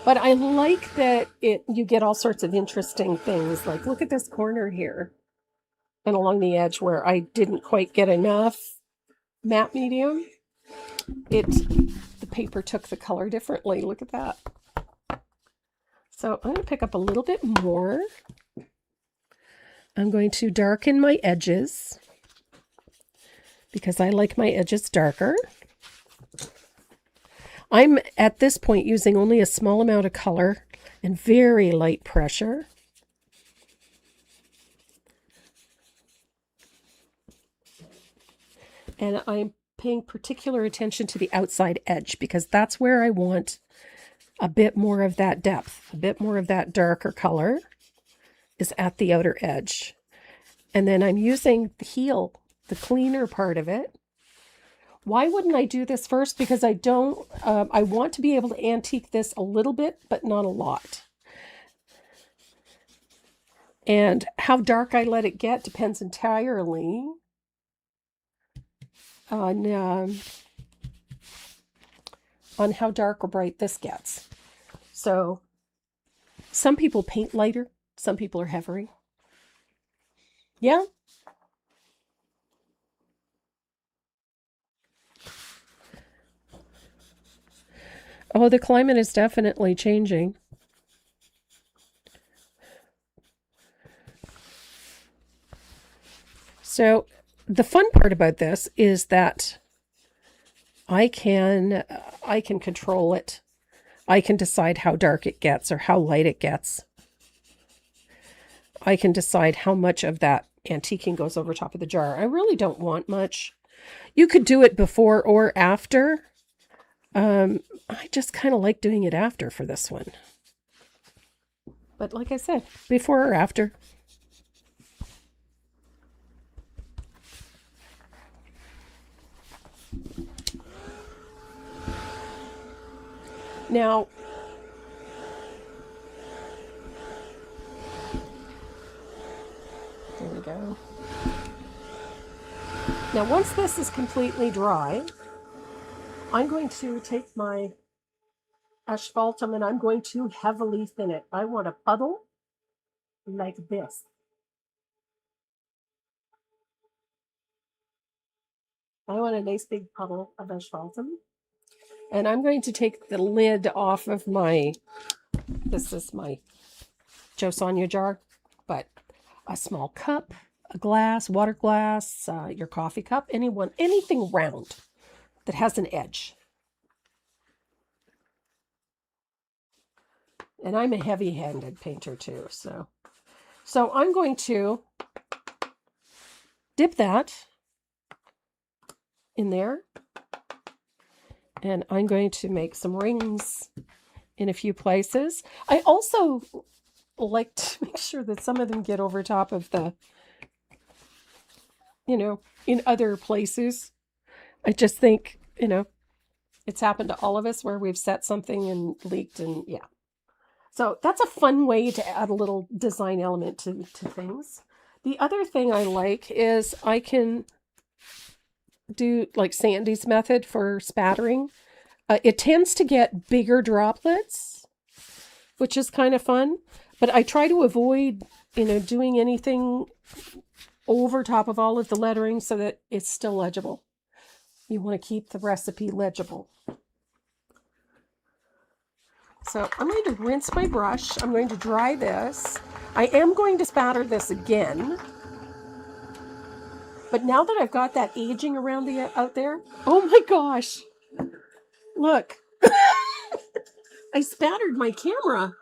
But I like that you get all sorts of interesting things. Like, look at this corner here. And along the edge where I didn't quite get enough matte medium, the paper took the color differently. Look at that. So I'm going to pick up a little bit more. I'm going to darken my edges because I like my edges darker. I'm at this point using only a small amount of color and very light pressure. And I'm paying particular attention to the outside edge because that's where I want a bit more of that depth, a bit more of that darker color is at the outer edge. And then I'm using the heel, the cleaner part of it. Why wouldn't I do this first? Because I want to be able to antique this a little bit, but not a lot. And how dark I let it get depends entirely on how dark or bright this gets. So some people paint lighter, some people are heavier. Yeah. Oh, the climate is definitely changing. So the fun part about this is that I can control it. I can decide how dark it gets or how light it gets. I can decide how much of that antiquing goes over top of the jar. I really don't want much. You could do it before or after. I just kind of like doing it after for this one. But like I said, before or after. Now, there we go. Now, once this is completely dry, I'm going to take my asphaltum and I'm going to heavily thin it. I want a puddle like this. I want a nice big puddle of asphaltum. And I'm going to take the lid off of this is my Joe Sonia jar, but a small cup, a glass, water glass, your coffee cup, anything round that has an edge. And I'm a heavy-handed painter too, so I'm going to dip that in there. And I'm going to make some rings in a few places. I also like to make sure that some of them get over top of the, in other places. I just think, it's happened to all of us where we've set something and leaked and yeah. So that's a fun way to add a little design element to things. The other thing I like is I can do like Sandy's method for spattering. It tends to get bigger droplets, which is kind of fun, but I try to avoid, doing anything over top of all of the lettering so that it's still legible. You want to keep the recipe legible. So I'm going to rinse my brush. I'm going to dry this. I am going to spatter this again. But now that I've got that aging around out there, oh my gosh, look, I spattered my camera.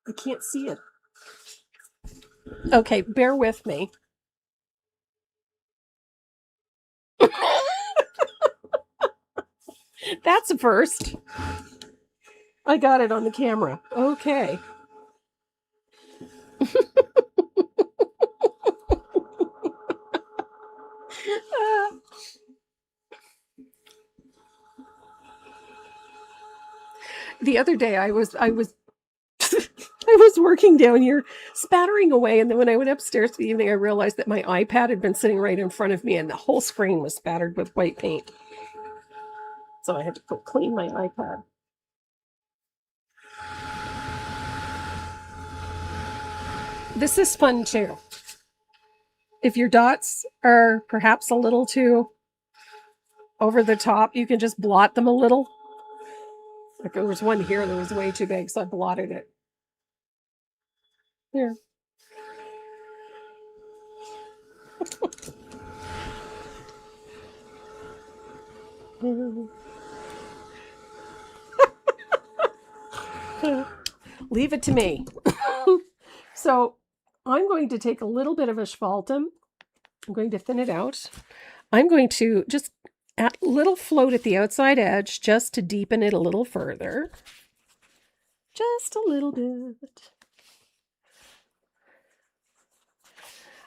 I can't see it. Okay, bear with me. That's a first. I got it on the camera. Okay. The other day I was was working down here, spattering away. And then when I went upstairs for the evening, I realized that my iPad had been sitting right in front of me and the whole screen was spattered with white paint. So I had to clean my iPad. This is fun too. If your dots are perhaps a little too over the top, you can just blot them a little. Like there was one here that was way too big, so I blotted it. Here. Leave it to me. So I'm going to take a little bit of asphaltum. I'm going to thin it out. I'm going to just add a little float at the outside edge just to deepen it a little further. Just a little bit.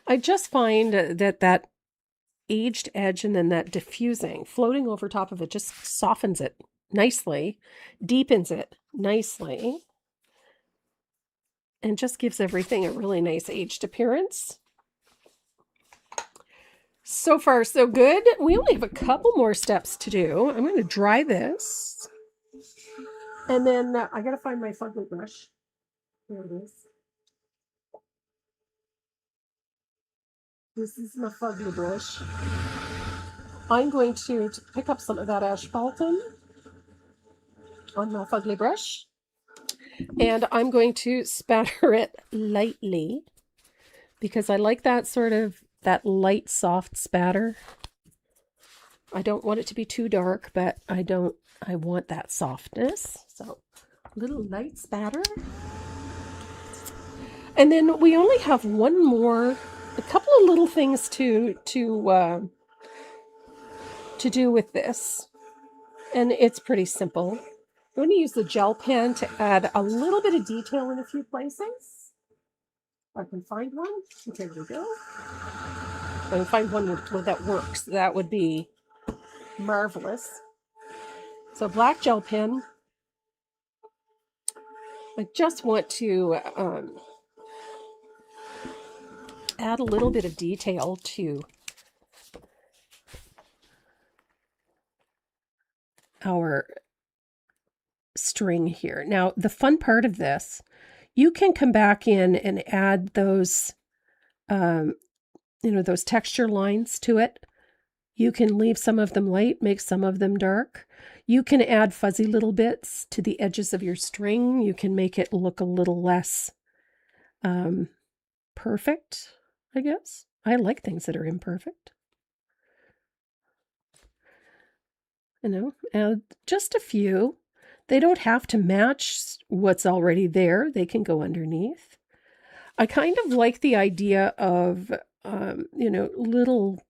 I just find that aged edge and then that diffusing, floating over top of it just softens it nicely, deepens it nicely, and just gives everything a really nice aged appearance. So far, so good. We only have a couple more steps to do. I'm going to dry this. And then I got to find my fugly brush. Here it is. This is my fugly brush. I'm going to pick up some of that asphaltum on my fugly brush. And I'm going to spatter it lightly because I like that sort of, that light, soft spatter. I don't want it to be too dark, but I want that softness. So a little light spatter. And then we only have one more, a couple of little things to do with this. And it's pretty simple. I'm going to use the gel pen to add a little bit of detail in a few places. If I can find one. Okay, there we go. If I can find one that works, that would be marvelous. So black gel pen. I just want to add a little bit of detail to our string here. Now, the fun part of this, you can come back in and add those, those texture lines to it. You can leave some of them light, make some of them dark. You can add fuzzy little bits to the edges of your string. You can make it look a little less perfect, I guess. I like things that are imperfect. Add just a few. They don't have to match what's already there. They can go underneath. I kind of like the idea of, little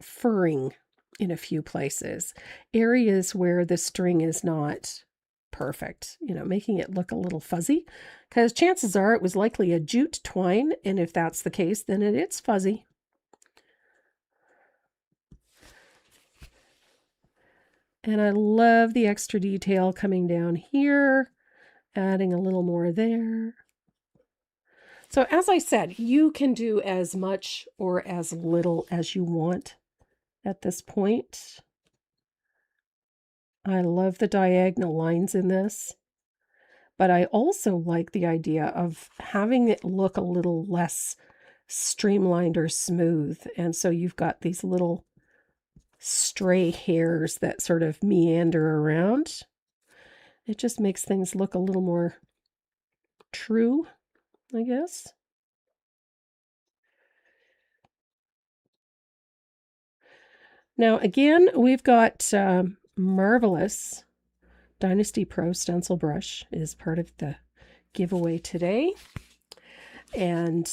furring in a few places. Areas where the string is not perfect, making it look a little fuzzy. Because chances are it was likely a jute twine, and if that's the case, then it's fuzzy. And I love the extra detail coming down here, adding a little more there. So as I said, you can do as much or as little as you want at this point. I love the diagonal lines in this, but I also like the idea of having it look a little less streamlined or smooth. And so you've got these little stray hairs that sort of meander around. It just makes things look a little more true, I guess. Now again, we've got marvelous Dynasty Pro stencil brush is part of the giveaway today, and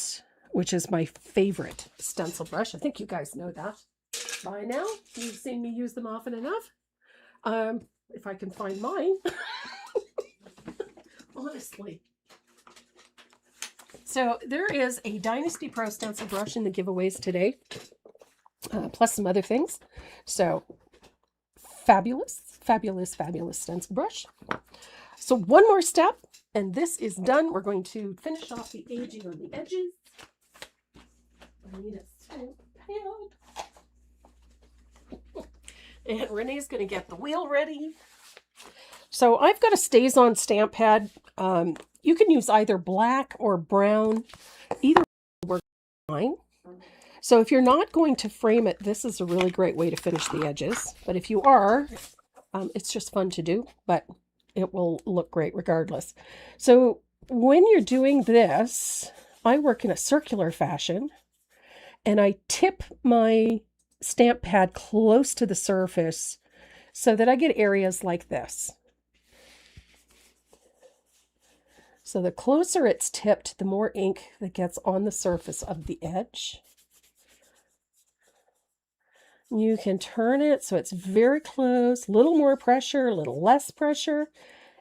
which is my favorite stencil brush. I think you guys know that by now. You've seen me use them often enough. If I can find mine. Honestly. So there is a Dynasty Pro stencil brush in the giveaways today, plus some other things. So fabulous, fabulous, fabulous stencil brush. So one more step, And this is done. We're going to finish off the aging on the edges. I need a stamp pad. And Renee's going to get the wheel ready. So I've got a Stays-On stamp pad. You can use either black or brown. Either works fine. So if you're not going to frame it, this is a really great way to finish the edges. But if you are, it's just fun to do, but it will look great regardless. So when you're doing this, I work in a circular fashion, and I tip my stamp pad close to the surface so that I get areas like this. So the closer it's tipped, the more ink that gets on the surface of the edge. You can turn it so it's very close, a little more pressure, a little less pressure.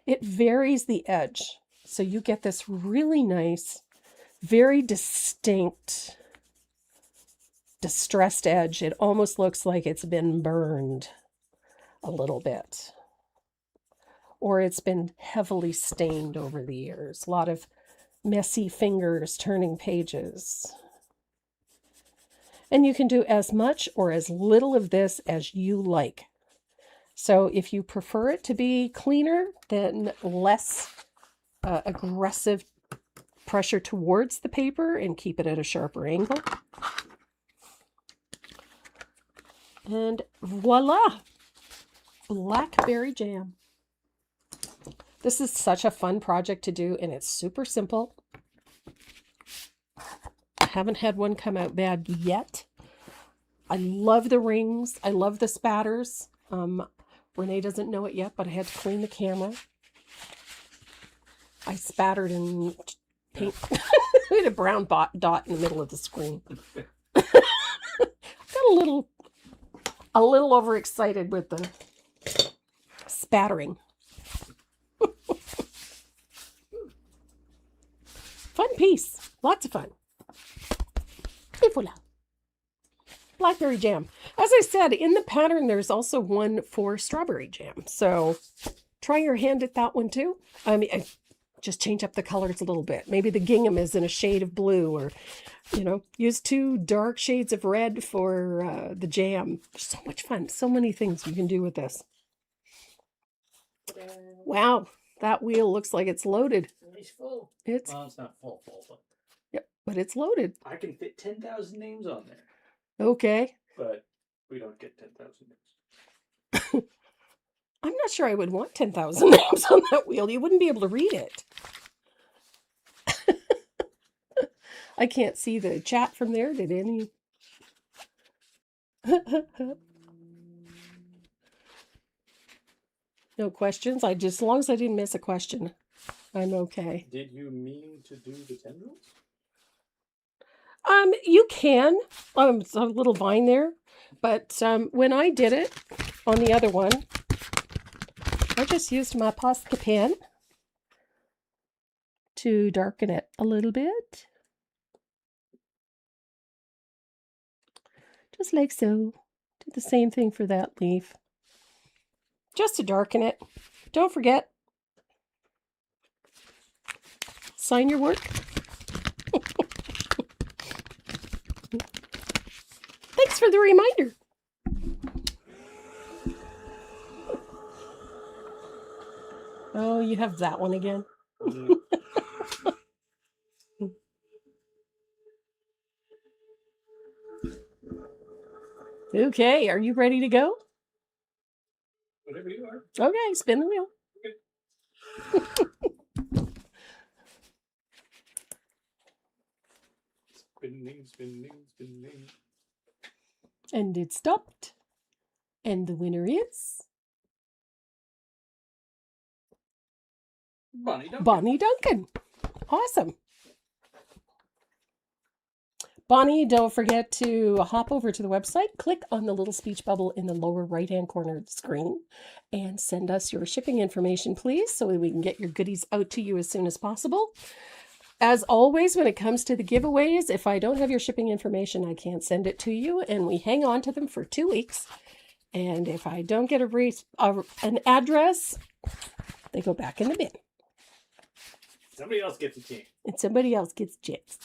It varies the edge. So you get this really nice, very distinct, distressed edge. It almost looks like it's been burned a little bit, or it's been heavily stained over the years. A lot of messy fingers turning pages. And you can do as much or as little of this as you like. So if you prefer it to be cleaner, then less aggressive pressure towards the paper and keep it at a sharper angle. And voila! Blackberry Jam. This is such a fun project to do, and it's super simple. I haven't had one come out bad yet. I love the rings. I love the spatters. Renee doesn't know it yet, but I had to clean the camera. I spattered in paint. We had a brown dot in the middle of the screen. Got a little overexcited with the spattering. Fun piece. Lots of fun. Et voila. Blackberry jam. As I said, in the pattern, there's also one for strawberry jam. So try your hand at that one too. I mean, just change up the colors a little bit. Maybe the gingham is in a shade of blue, or, you know, use 2 dark shades of red for the jam. So much fun. So many things you can do with this. Wow. That wheel looks like it's loaded. It's full. Well, it's not full, but... Yep, but it's loaded. I can fit 10,000 names on there. Okay. But we don't get 10,000 names. I'm not sure I would want 10,000 names on that wheel. You wouldn't be able to read it. I can't see the chat from there. Did any? No questions. As long as I didn't miss a question, I'm okay. Did you mean to do the tendrils? You can. It's a little vine there, but when I did it on the other one, I just used my Posca pen to darken it a little bit. Just like so. Do the same thing for that leaf. Just to darken it. Don't forget, sign your work. Thanks for the reminder. Oh, you have that one again. Okay, are you ready to go? Whatever you are. Okay, spin the wheel. Okay. Spinning, spinning, spinning. And it stopped. And the winner is Bonnie Duncan. Bonnie Duncan. Awesome. Bonnie, don't forget to hop over to the website, click on the little speech bubble in the lower right-hand corner of the screen, and send us your shipping information, please, so that we can get your goodies out to you as soon as possible. As always, when it comes to the giveaways, if I don't have your shipping information, I can't send it to you, and we hang on to them for 2 weeks. And if I don't get an address, they go back in the bin. Somebody else gets a team. And somebody else gets jets.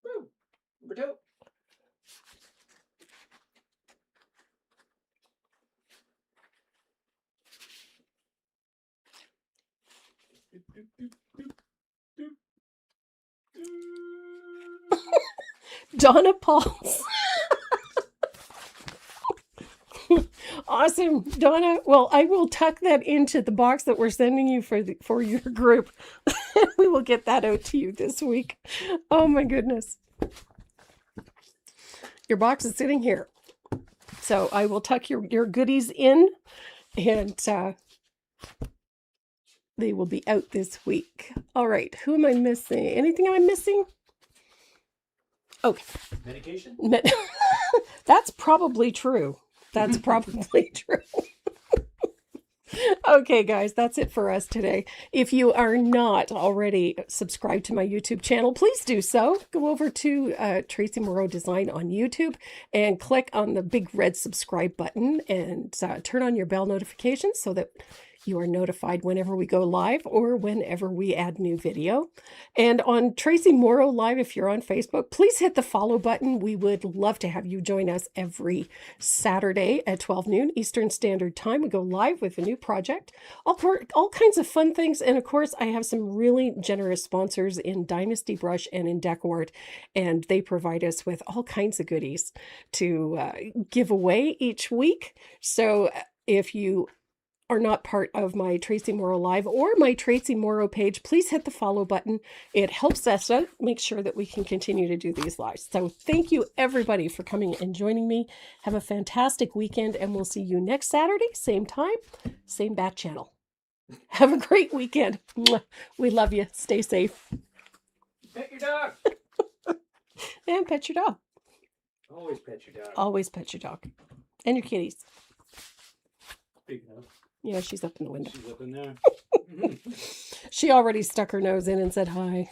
Woo! Number 2. Donna Pauls. Awesome, Donna. Well, I will tuck that into the box that we're sending you for your group. We will get that out to you this week. Oh my goodness. Your box is sitting here. So I will tuck your goodies in, and they will be out this week. All right. Who am I missing? Anything I'm missing? Okay. Medication? That's probably true. That's probably true. Okay, guys, that's it for us today. If you are not already subscribed to my YouTube channel, please do so. Go over to Tracy Morrow Design on YouTube and click on the big red subscribe button and turn on your bell notifications so that you are notified whenever we go live or whenever we add new video. And on Tracy Morrow Live, if you're on Facebook, please hit the follow button. We would love to have you join us every Saturday at 12 noon Eastern Standard Time. We go live with a new project, all kinds of fun things. And of course, I have some really generous sponsors in Dynasty Brush and in Decor, and they provide us with all kinds of goodies to give away each week. So if you are not part of my Tracy Morrow Live or my Tracy Morrow page, please hit the follow button. It helps us make sure that we can continue to do these lives. So thank you everybody for coming and joining me. Have a fantastic weekend, and we'll see you next Saturday, same time, same bat channel. Have a great weekend. We love you. Stay safe. Pet your dog. And pet your dog. Always pet your dog. Always pet your dog. And your kitties. Big enough. Yeah, she's up in the window. She's up in there. She already stuck her nose in and said hi.